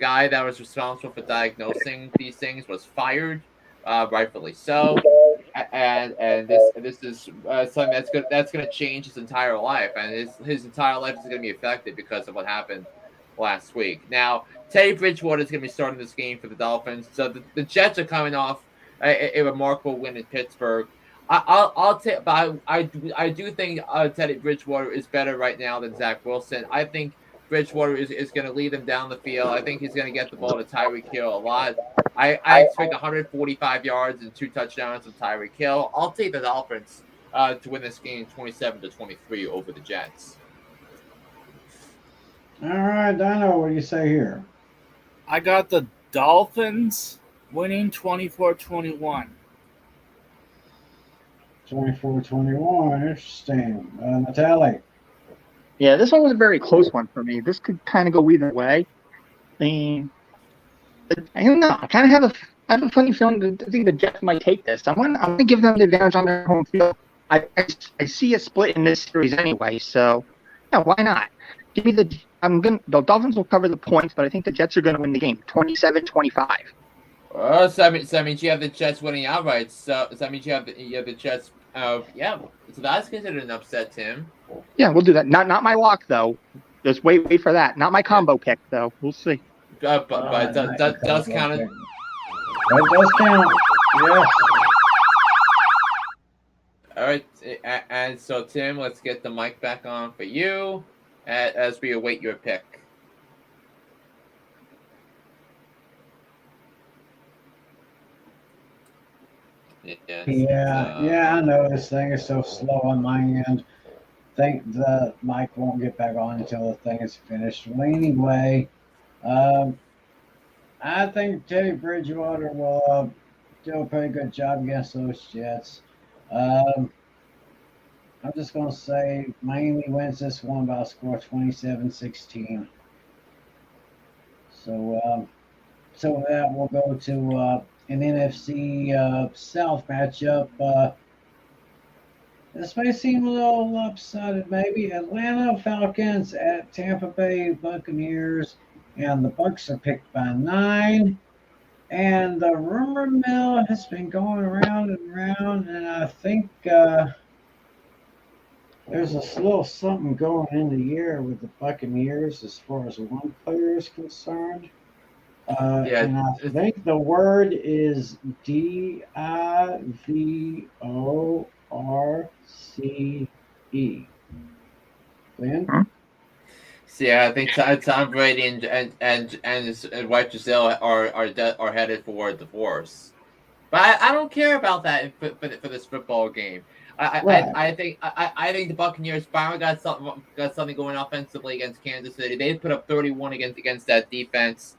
guy that was responsible for diagnosing these things was fired, rightfully so, and this is something that's going to change his entire life, and his entire life is going to be affected because of what happened last week. Now, Teddy Bridgewater is going to be starting this game for the Dolphins. So the Jets are coming off a remarkable win in Pittsburgh. I'll take, but I do think Teddy Bridgewater is better right now than Zach Wilson. I think Bridgewater is going to lead them down the field. I think he's going to get the ball to Tyreek Hill a lot. I expect 145 yards and 2 touchdowns from Tyreek Hill. I'll take the Dolphins to win this game 27-23 over the Jets. All right, Dino, what do you say here? I got the Dolphins winning 24-21. 24-21. Interesting. Natalie? Yeah, this one was a very close one for me. This could kind of go either way. I don't know. I kind of have a funny feeling that I think the Jets might take this. I'm gonna give them the advantage on their home field. I see a split in this series anyway, so yeah, why not? Give me the Dolphins will cover the points, but I think the Jets are going to win the game, 27-25. Oh, so that means you have the Jets winning outright. So that means you have the Jets. Yeah. So that's considered an upset, Tim. Yeah, we'll do that. Not my lock though. Just wait for that. Not my combo pick though. We'll see. But that does count. That does count. Yes. All right, and so Tim, let's get the mic back on for you as we await your pick. Yeah, I know this thing is so slow on my end. Think the mic won't get back on until the thing is finished. Well, anyway, I think Teddy Bridgewater will do a pretty good job against those Jets. I'm just going to say Miami wins this one by a score of 27-16. So with that, we'll go to an NFC South matchup. This may seem a little lopsided, maybe. Atlanta Falcons at Tampa Bay Buccaneers, and the Bucs are picked by 9. And the rumor mill has been going around and around, and I think there's a little something going in the air with the Buccaneers as far as one player is concerned. And I think the word is DIVORCE. Flynn? So yeah, I think Tom Brady and White Giselle are headed for divorce. But I don't care about that for this football game. I think the Buccaneers finally got something going offensively against Kansas City. They put up 31 against that defense,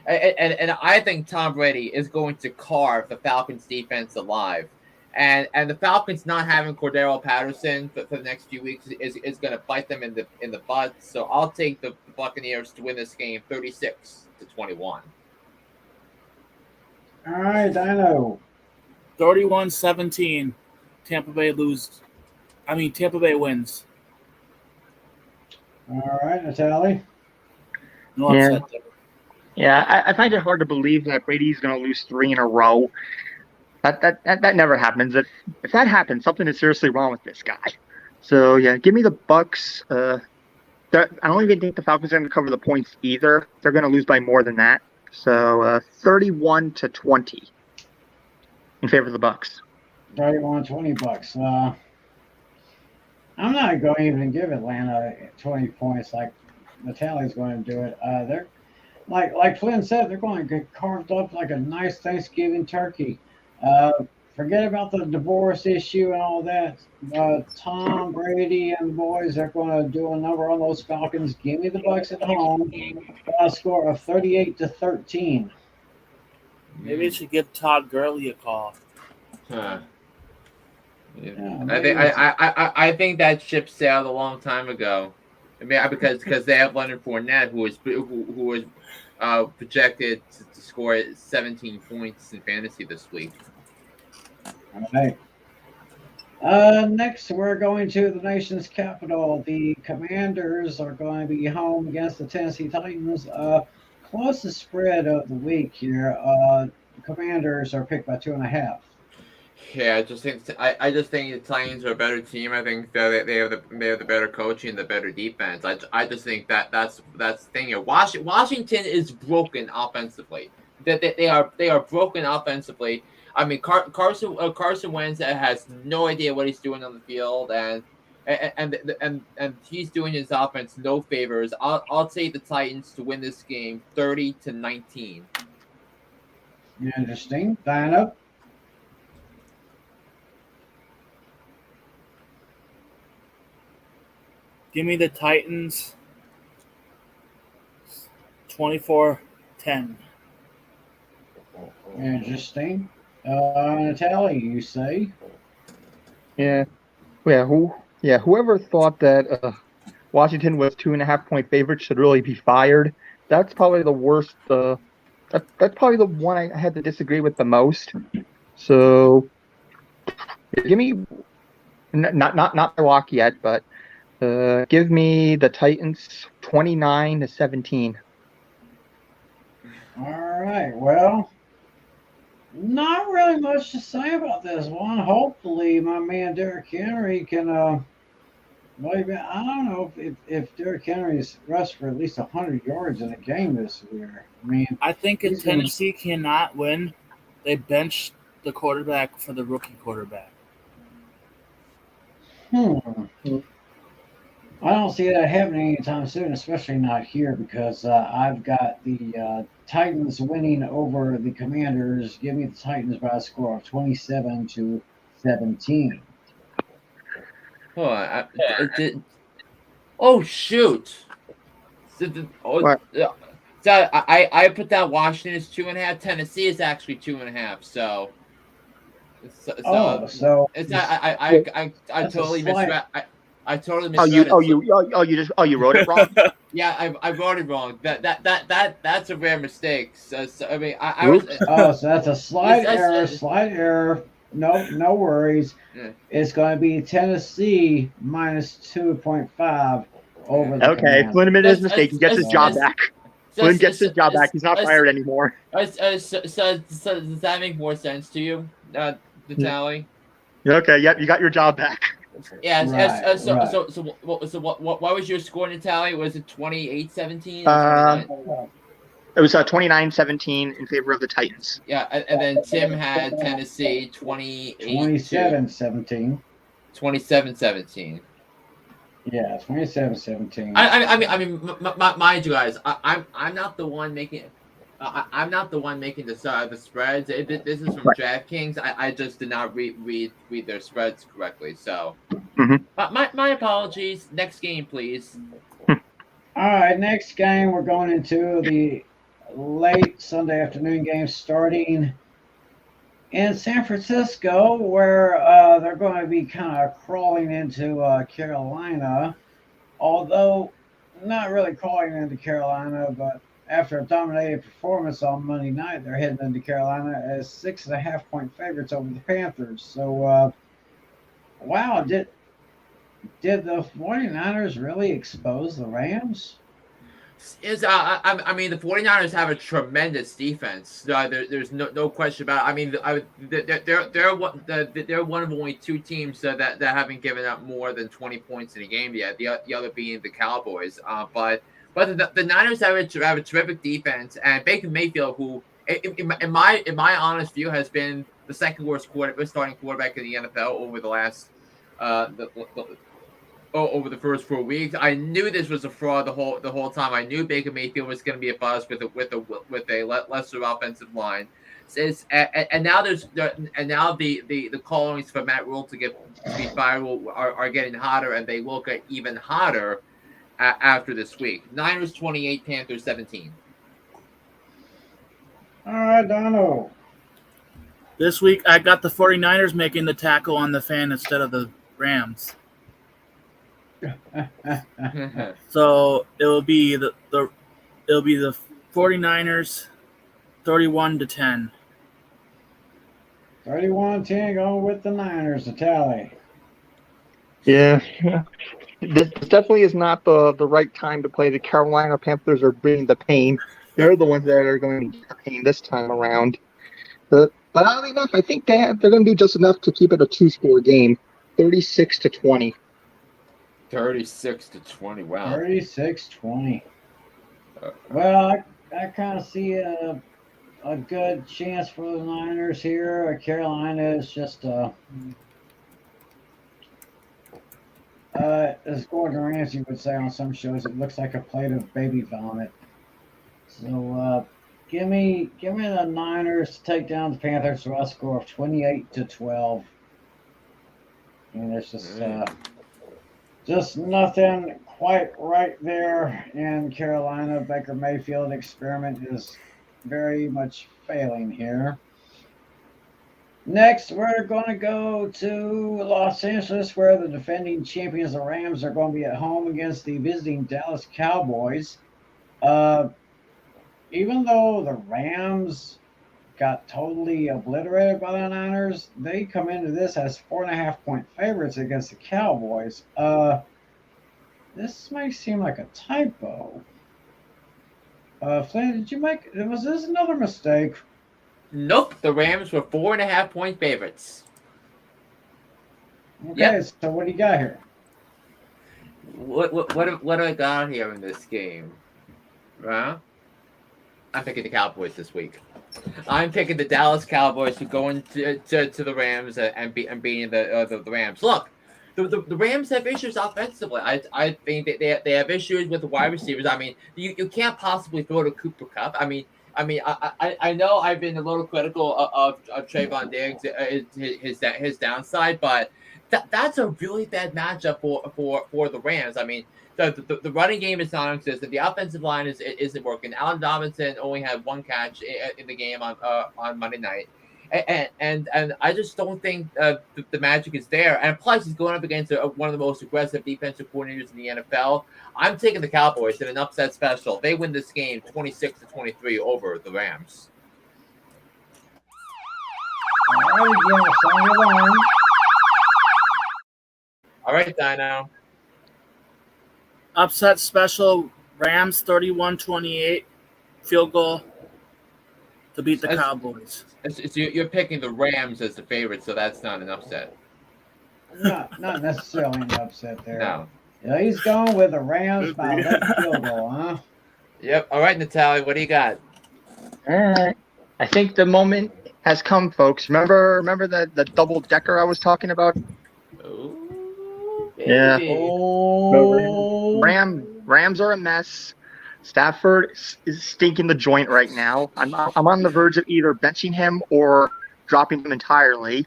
and I think Tom Brady is going to carve the Falcons defense alive. And the Falcons not having Cordero Patterson for the next few weeks is going to bite them in the butt. So I'll take the Buccaneers to win this game 36-21. All right, Dino. 31-17. Tampa Bay wins. All right, Natalie. No upset there. Yeah, I find it hard to believe that Brady's going to lose 3 in a row. That never happens. If that happens, something is seriously wrong with this guy. So yeah, give me the Bucks. I don't even think the Falcons are going to cover the points either. They're going to lose by more than that. So 31-20 in favor of the Bucks. 31-20 Bucks. I'm not going to even give Atlanta 20 points like Natalie's going to do it. They're like Flynn said, they're going to get carved up like a nice Thanksgiving turkey. Forget about the divorce issue and all that. Tom Brady and the boys are going to do a number on those Falcons. Give me the Bucks at home. A score of 38-13. Maybe they should give Todd Gurley a call. Huh. Yeah, I think that ship sailed a long time ago. I mean, because they have Leonard Fournette, who was projected to score 17 points in fantasy this week. All right. Next, we're going to the nation's capital. The Commanders are going to be home against the Tennessee Titans. Closest spread of the week here. The Commanders are picked by 2.5. Yeah, I just think the Titans are a better team. I think that they have the better coaching and the better defense. I just think that's the thing here. Washington is broken offensively. They are broken offensively. I mean, Carson Wentz has no idea what he's doing on the field, and he's doing his offense no favors. I'll take the Titans to win this game 30-19. Interesting. Dino. Give me the Titans 24-10. Interesting. Natalie, you say? Yeah. Whoever thought that Washington was 2.5-point favorite should really be fired. That's probably the worst. That's probably the one I had to disagree with the most. So, give me not Milwaukee yet, but give me the Titans 29-17. All right. Well, not really much to say about this one. Hopefully, my man Derrick Henry can. I don't know if Derrick Henry's rushed for at least 100 yards in a game this year. I mean, I think if Tennessee cannot win, they bench the quarterback for the rookie quarterback. I don't see that happening anytime soon, especially not here, because I've got the Titans winning over the Commanders. Give me the Titans by a score of 27-17. Oh shoot! I put down Washington as 2.5. Tennessee is actually 2.5. So it's I totally misread. I totally misread You wrote it wrong. Yeah, I wrote it wrong. That's a rare mistake. So I mean, I was. So that's a slight error. No worries. Yeah. It's going to be Tennessee minus 2.5 over the Okay, Commanders. Flynn admitted his mistake. He gets his job back. Flynn gets his job back. He's not fired anymore. So does that make more sense to you, Natalie? Okay, yep, you got your job back. Yeah. Right. So what was your score, Natalie? Was it 28-17? It was 29-17 in favor of the Titans. Yeah, and then Tim had Tennessee 27-17. 27-17. Yeah, 27-17. I mean, mind you guys, I'm not the one making it. I'm not the one making the spreads. This is from Right. DraftKings. I just did not read their spreads correctly. So, Mhm. my apologies. Next game, please. All right, next game we're going into the late Sunday afternoon game starting in San Francisco, where they're going to be kind of crawling into Carolina, although not really crawling into Carolina, but after a dominating performance on Monday night, they're heading into Carolina as 6.5-point favorites over the Panthers. So, wow, did the 49ers really expose the Rams? I mean, the 49ers have a tremendous defense. There's no question about it. I mean, they're one of only two teams that haven't given up more than 20 points in a game yet. The other being the Cowboys. But the Niners have a terrific defense, and Baker Mayfield, who in my honest view has been the second worst starting quarterback in the NFL over the last over the first 4 weeks. I knew this was a fraud the whole time. I knew Baker Mayfield was going to be a bust with a lesser offensive line. And now the callings for Matt Rule to be fired are getting hotter, and they will get even hotter after this week. Niners 28, Panthers 17. All right, Dono. This week, I got the 49ers making the tackle on the fan instead of the Rams. So it'll be the 49ers 31-10. 31-10 going with the Niners, the tally. Yeah. This definitely is not the right time to play. The Carolina Panthers are bringing the pain. They're the ones that are going to get the pain this time around. But oddly enough, I think they're going to do just enough to keep it a 2-score game, 36-20. 36-20. Wow. 36-20. Well, I kind of see a good chance for the Niners here. Carolina is just as Gordon Ramsay would say on some shows, it looks like a plate of baby vomit. So give me the Niners to take down the Panthers for a score of 28-12. And there's just nothing quite right there in Carolina. Baker Mayfield experiment is very much failing here. Next, we're going to go to Los Angeles, where the defending champions, the Rams, are going to be at home against the visiting Dallas Cowboys. Even though the Rams got totally obliterated by the Niners, they come into this as 4.5-point favorites against the Cowboys. This might seem like a typo. Flynn, was this another mistake? Nope, the Rams were 4.5-point favorites. Okay, Yep. So what do you got here? What do I got here in this game? Well, I'm picking the Cowboys this week. I'm picking the Dallas Cowboys to go into the Rams and beating the Rams. Look, the Rams have issues offensively. I think they have issues with the wide receivers. I mean, you can't possibly throw to Cooper Kupp. I mean, I know I've been a little critical of Trayvon Diggs, his downside, but that's a really bad matchup for the Rams. I mean, the running game is non-existent. The offensive line isn't working. Allen Robinson only had one catch in the game on Monday night. And I just don't think the magic is there. And plus, he's going up against one of the most aggressive defensive coordinators in the NFL. I'm taking the Cowboys in an upset special. They win this game 26-23 over the Rams. All right, again, sound your alarm. All right, Dino. Upset special, Rams 31-28, field goal to beat the Cowboys. So you're picking the Rams as the favorite, so that's not an upset. Not necessarily an upset there. No. Yeah, he's going with the Rams by that field goal, huh? Yep. All right, Natalia, what do you got? All right. I think the moment has come, folks. Remember the double decker I was talking about? Ooh, Yeah. baby. Oh, Rams are a mess. Stafford is stinking the joint right now. I'm on the verge of either benching him or dropping him entirely.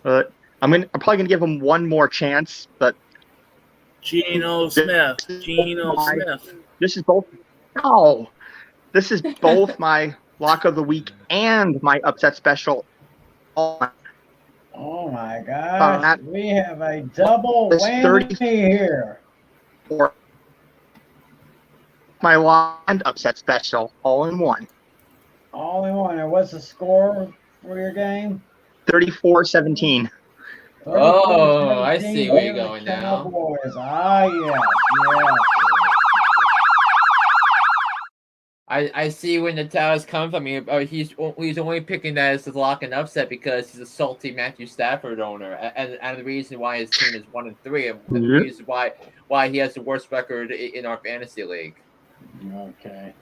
But I'm probably gonna give him one more chance. But Geno Smith. This is both. No, this is both my lock of the week and my upset special. Oh my gosh, we have a double whammy here. Or my lock and upset special, all in one. All in one. And what's the score for your game? 34-17. Oh, I see where you're going now. Cowboys. Ah, yeah. I see where Natala's come from. He's only picking that as the lock and upset because he's a salty Matthew Stafford owner, and the reason why his team is 1-3, and the reason why he has the worst record in our fantasy league. Okay.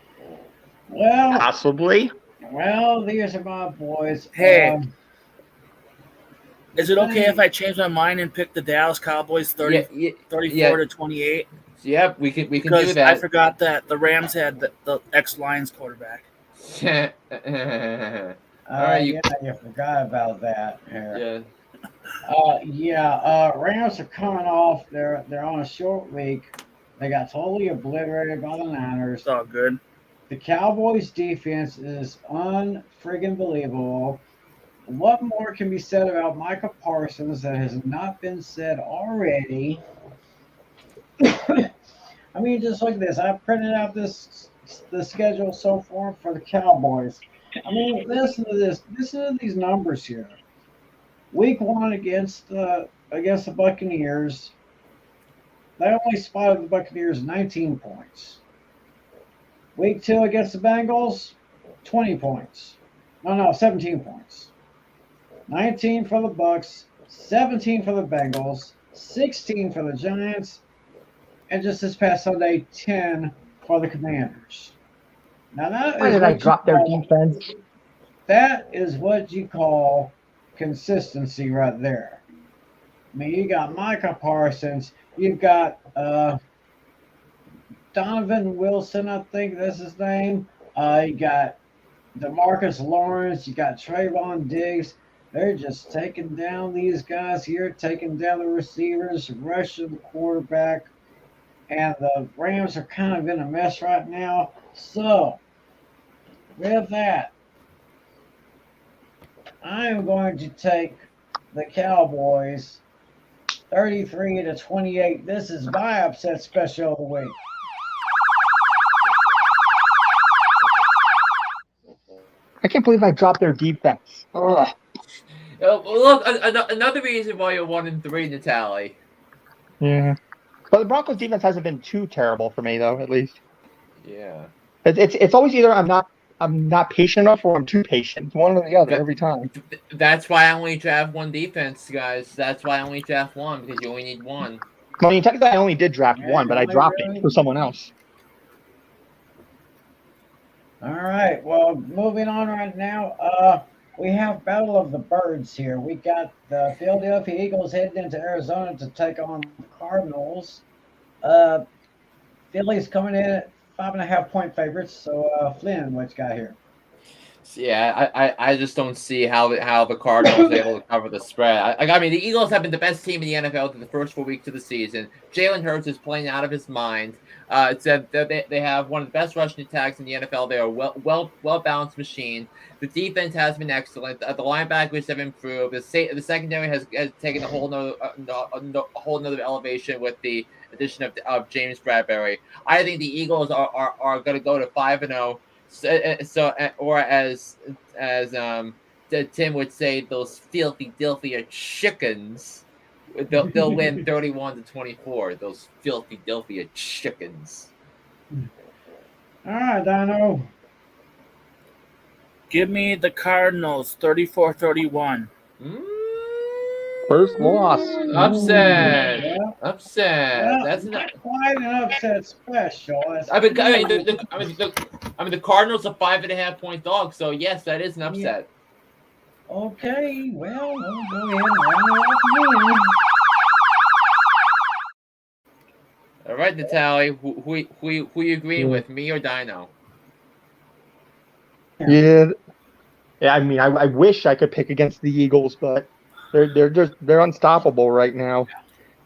Well, possibly. Well, these are my boys. Hey, is it okay if I change my mind and pick the Dallas Cowboys 34-28? Yep, we can do that. I forgot that the Rams had the ex-Lions quarterback. You forgot about that. Rams are coming off. They're on a short week. They got totally obliterated by the Niners. It's all good. The Cowboys' defense is unfriggin' believable. What more can be said about Micah Parsons that has not been said already? I mean, just look at this. I printed out the schedule so far for the Cowboys. I mean, listen to this. Listen to these numbers here. Week 1 against the Buccaneers, they only spotted the Buccaneers 19 points. Week 2 against the Bengals, 20 points. No, 17 points. 19 for the Bucs, 17 for the Bengals, 16 for the Giants, and just this past Sunday, 10 for the Commanders. Now why did I drop their defense? That is what you call consistency right there. I mean, you got Micah Parsons, you've got Donovan Wilson, I think that's his name. You got DeMarcus Lawrence, you got Trayvon Diggs. They're just taking down these guys here, taking down the receivers, rushing the quarterback. And the Rams are kind of in a mess right now. So, with that, I am going to take the Cowboys 33-28. This is my upset special of the week. I can't believe I dropped their defense. Ugh. Look, another reason why you're 1-3, Natali. Yeah. But the Broncos defense hasn't been too terrible for me, though. At least. Yeah. It's always either I'm not patient enough or I'm too patient. One or the other every time. That's why I only draft one defense, guys. That's why I only draft one because you only need one. Well, technically I only did draft one, but I dropped it for someone else. All right. Well, moving on right now. We have Battle of the Birds here. We got the Philadelphia Eagles heading into Arizona to take on the Cardinals. Philly's coming in at 5.5-point favorites. So, Flynn, what you got here? Yeah, I just don't see how the Cardinals are able to cover the spread. I mean, the Eagles have been the best team in the NFL through the first 4 weeks of the season. Jalen Hurts is playing out of his mind. They have one of the best rushing attacks in the NFL. They are well balanced machine. The defense has been excellent. The linebackers have improved. The secondary has taken a whole nother elevation with the addition of James Bradbury. I think the Eagles are going to go to 5-0. So, or as Tim would say, those filthy chickens. They'll win 31-24. Those filthy chickens. All right, Dino. Give me the Cardinals 34-31. First loss. Upset. Yeah. Upset. Well, That's not quite an upset special. I mean, the Cardinals are 5.5-point dogs, so yes, that is an upset. Okay, well, we'll go ahead and round it up again. All right, Natalie, who you agreeing with, me or Dino? Yeah. I mean, I wish I could pick against the Eagles, but they're unstoppable right now.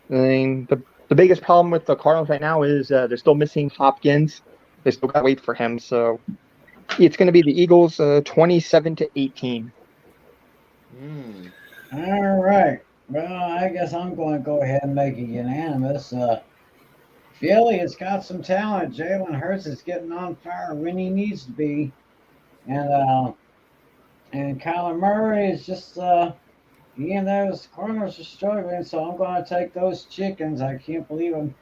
I mean, the biggest problem with the Cardinals right now is they're still missing Hopkins. They still got to wait for him. So it's going to be the Eagles 27-18. All right. Well, I guess I'm going to go ahead and make it unanimous. Philly has got some talent. Jalen Hurts is getting on fire when he needs to be, and Kyler Murray is just he and those Cardinals are struggling. So I'm going to take those chickens. I can't believe them.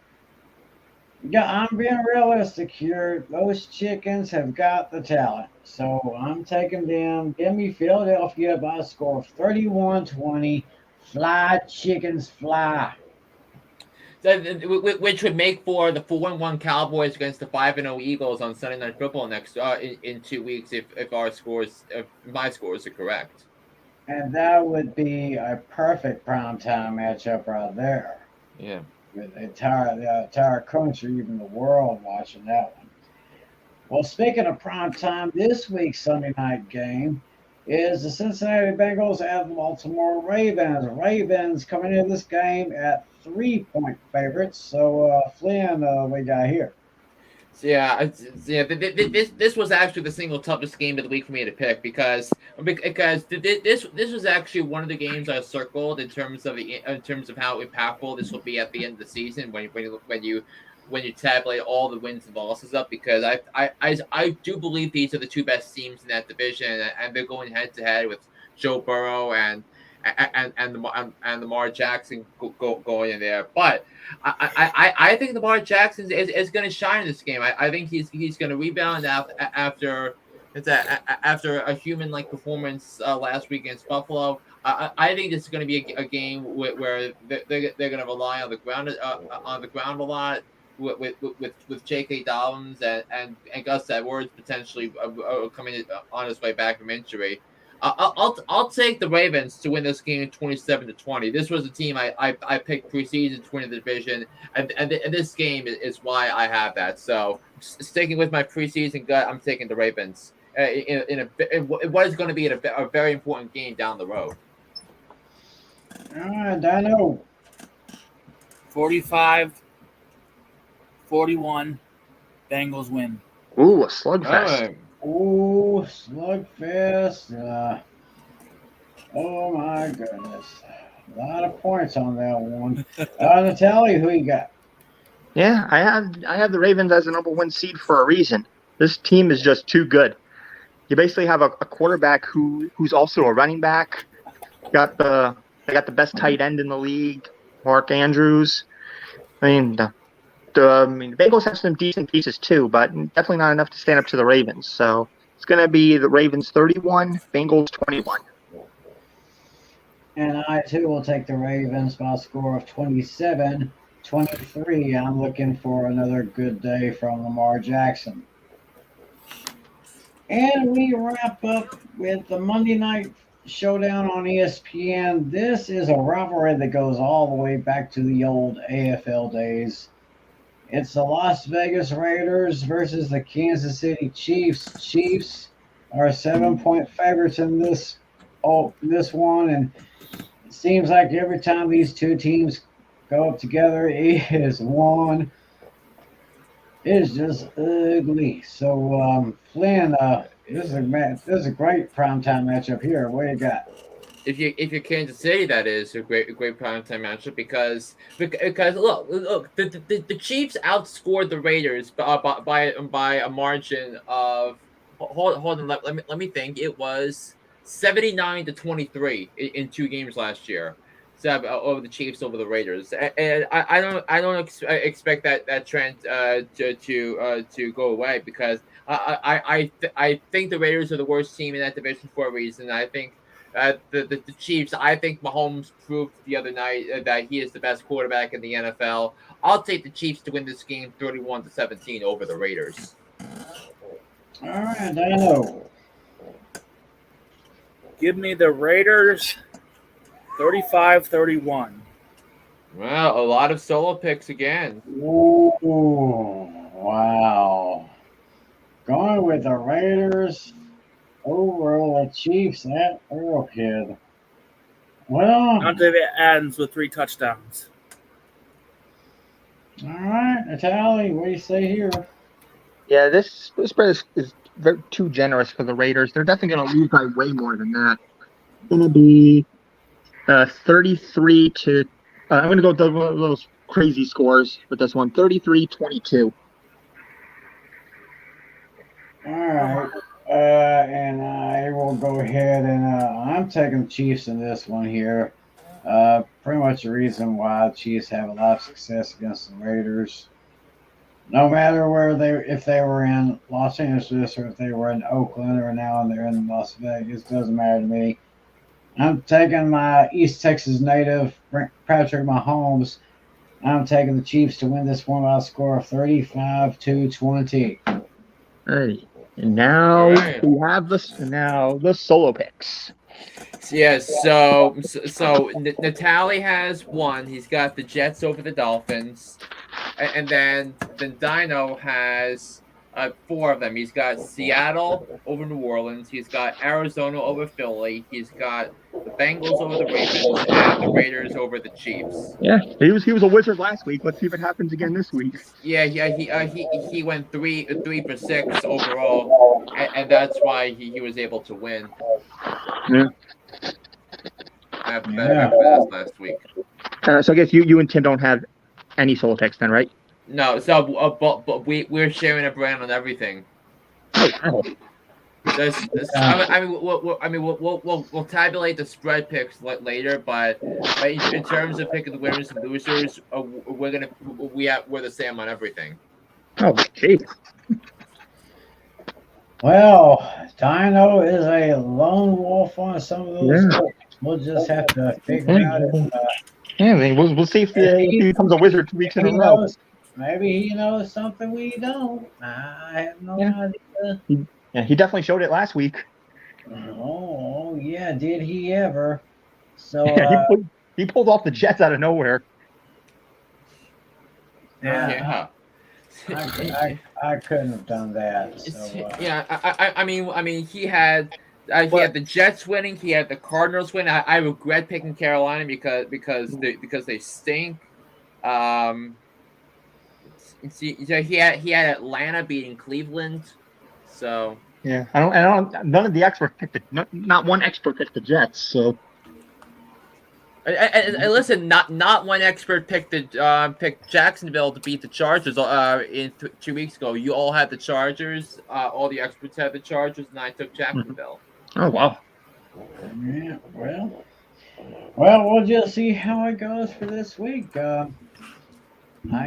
Yeah, I'm being realistic here. Those chickens have got the talent. So I'm taking them. Give me Philadelphia by a score of 31-20. Fly, chickens, fly. Which would make for the 4-1 Cowboys against the 5-0 Eagles on Sunday Night Football next in 2 weeks if my scores are correct. And that would be a perfect primetime matchup right there. Yeah. With the entire country, even the world, watching that one. Well, speaking of primetime, this week's Sunday night game is the Cincinnati Bengals at the Baltimore Ravens. Ravens coming into this game at 3-point favorites. So, Flynn, we got here. So this was actually the single toughest game of the week for me to pick because this was actually one of the games I circled in terms of how impactful this will be at the end of the season when you tabulate all the wins and losses up, because I do believe these are the two best teams in that division, and they're going head to head with Joe Burrow and Lamar Jackson going in there. But I think Lamar Jackson is going to shine in this game. I think he's going to rebound after a human-like performance last week against Buffalo. I think this is going to be a game where they're going to rely on the ground a lot with J.K. Dobbins and Gus Edwards potentially coming on his way back from injury. I'll take the Ravens to win this game 27-20. This was a team I picked preseason to win the division, and this game is why I have that. So sticking with my preseason gut, I'm taking the Ravens in what is going to be a very important game down the road. All right, Dino. 45-41. Bengals win. Ooh, a slugfest. Ooh, slugfest. Oh, my goodness. A lot of points on that one. Natalie, who you got? Yeah, I have the Ravens as the number one seed for a reason. This team is just too good. You basically have a quarterback who's also a running back. They got the best tight end in the league, Mark Andrews. I mean, the Bengals have some decent pieces too, but definitely not enough to stand up to the Ravens. So it's going to be the Ravens 31, Bengals 21. And I, too, will take the Ravens by a score of 27-23. I'm looking for another good day from Lamar Jackson. And we wrap up with the Monday Night Showdown on ESPN. This is a rivalry that goes all the way back to the old AFL days. It's the Las Vegas Raiders versus the Kansas City Chiefs. Chiefs are 7-point favorites in this one, and it seems like every time these two teams go up together, it is one. It is just ugly. So, Flynn, this is a great primetime matchup here. What do you got? If you're Kansas City, that is a great primetime matchup because look, the Chiefs outscored the Raiders by a margin of hold on, let me think. It was 79-23 in 2 games last year. So over the Chiefs over the Raiders, and I don't expect that trend to go away, because I think the Raiders are the worst team in that division for a reason. I think the Chiefs, I think Mahomes proved the other night that he is the best quarterback in the NFL. I'll take the Chiefs to win this game 31-17 over the Raiders. All right, Dino. Give me the Raiders 35-31. Well, a lot of solo picks again. Ooh, wow. Going with the Raiders over the Chiefs at Arrowhead. Well, Devontae Adams with 3 touchdowns. all right, Natalie, what do you say here? Yeah, this spread is very, too generous for the Raiders. They're definitely going to lose by way more than that. It's going to be 33 to. I'm going to go with those crazy scores with this one. 33-22. All right. And I will go ahead and I'm taking the Chiefs in this one here. Pretty much the reason why the Chiefs have a lot of success against the Raiders. No matter if they were in Los Angeles or if they were in Oakland or now they're in Las Vegas, doesn't matter to me. I'm taking my East Texas native, Patrick Mahomes. I'm taking the Chiefs to win this one by a score of 35-20. Alrighty. And now we have the solo picks. Yes, so Natalie has 1. He's got the Jets over the Dolphins, and then Dino has 4 of them. He's got Seattle over New Orleans. He's got Arizona over Philly. He's got the Bengals over the Ravens and the Raiders over the Chiefs. Yeah, he was a wizard last week. Let's see if it happens again this week. Yeah, he went 3 for 6 overall, and that's why he was able to win. Yeah. After that last week. So I guess you and Tim don't have any solo picks then, right? No, so but we're sharing a brand on everything. Oh. We'll tabulate the spread picks later, but in terms of picking the winners and losers, we're the same on everything. Oh, jeez. Well, Dino is a lone wolf on some of those. Yeah. We'll just have to figure out if, yeah, we'll see if he becomes a wizard 2 weeks in a row. Maybe he knows something we don't. I have no idea. He definitely showed it last week. Oh yeah, did he ever? So he pulled off the Jets out of nowhere. Yeah. I couldn't have done that. So, I mean, he had the Jets winning. He had the Cardinals win. I regret picking Carolina because they stink. He had Atlanta beating Cleveland. So yeah, I don't. None of the experts picked not one expert picked the Jets. So. And listen, not one expert picked Jacksonville to beat the Chargers 2 weeks ago. You all had the Chargers. All the experts had the Chargers, and I took Jacksonville. Oh wow! Yeah, well, we'll just see how it goes for this week. I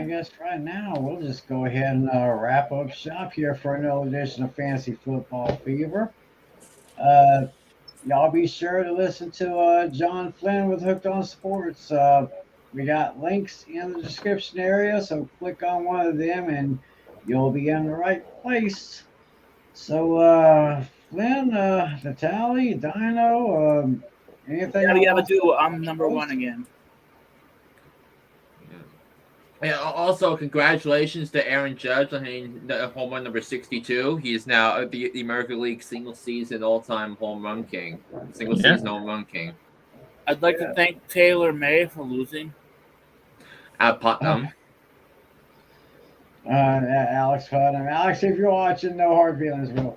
guess right now we'll just go ahead and wrap up shop here for another edition of Fantasy Football Fever. Y'all be sure to listen to John Flynn with Hooked on Sports. We got links in the description area, so click on one of them and you'll be in the right place. So, Flynn, Natalie, Dino, anything? I'm number 1 again. Yeah, also, congratulations to Aaron Judge on hitting home run number 62. He is now the American League single-season all-time home run king. Single-season home run king. I'd like to thank Taylor May for losing. At Putnam. Alex Putnam. Alex, if you're watching, no hard feelings, bro.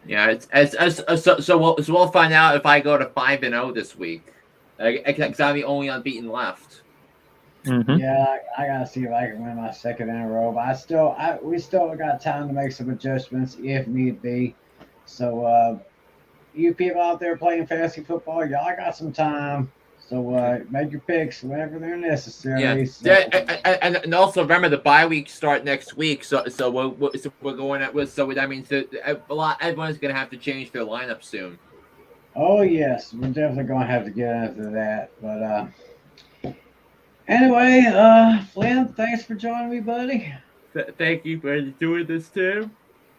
Yeah, so we'll find out if I go to 5-0 this week. Because I'm the only unbeaten left. Mm-hmm. Yeah, I gotta see if I can win my 2nd in a row. But we still got time to make some adjustments if need be. So, you people out there playing fantasy football, y'all got some time. So make your picks whenever they're necessary. Yeah. So. And also remember the bye weeks start next week. So we're going at that means everyone's gonna have to change their lineup soon. Oh yes, we're definitely gonna have to get into that. But anyway, Flynn, thanks for joining me, buddy. Thank you for doing this too.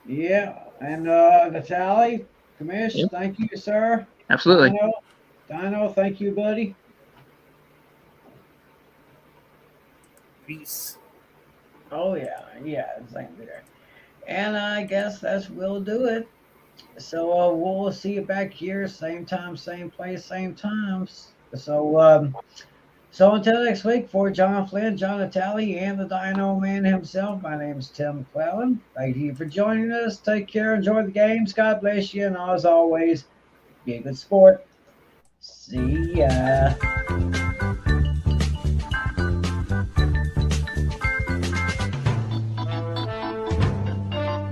Yeah, and Natalie, Commish, Thank you, sir. Absolutely. Dino, thank you, buddy. Peace. Oh yeah, same there. And I guess will do it. So we'll see you back here, same time, same place, same times. So until next week, for John Flynn, John Natali, and the Dino Man himself, my name is Tim McClellan. Thank you for joining us. Take care, enjoy the games. God bless you, and as always, be a good sport. See ya.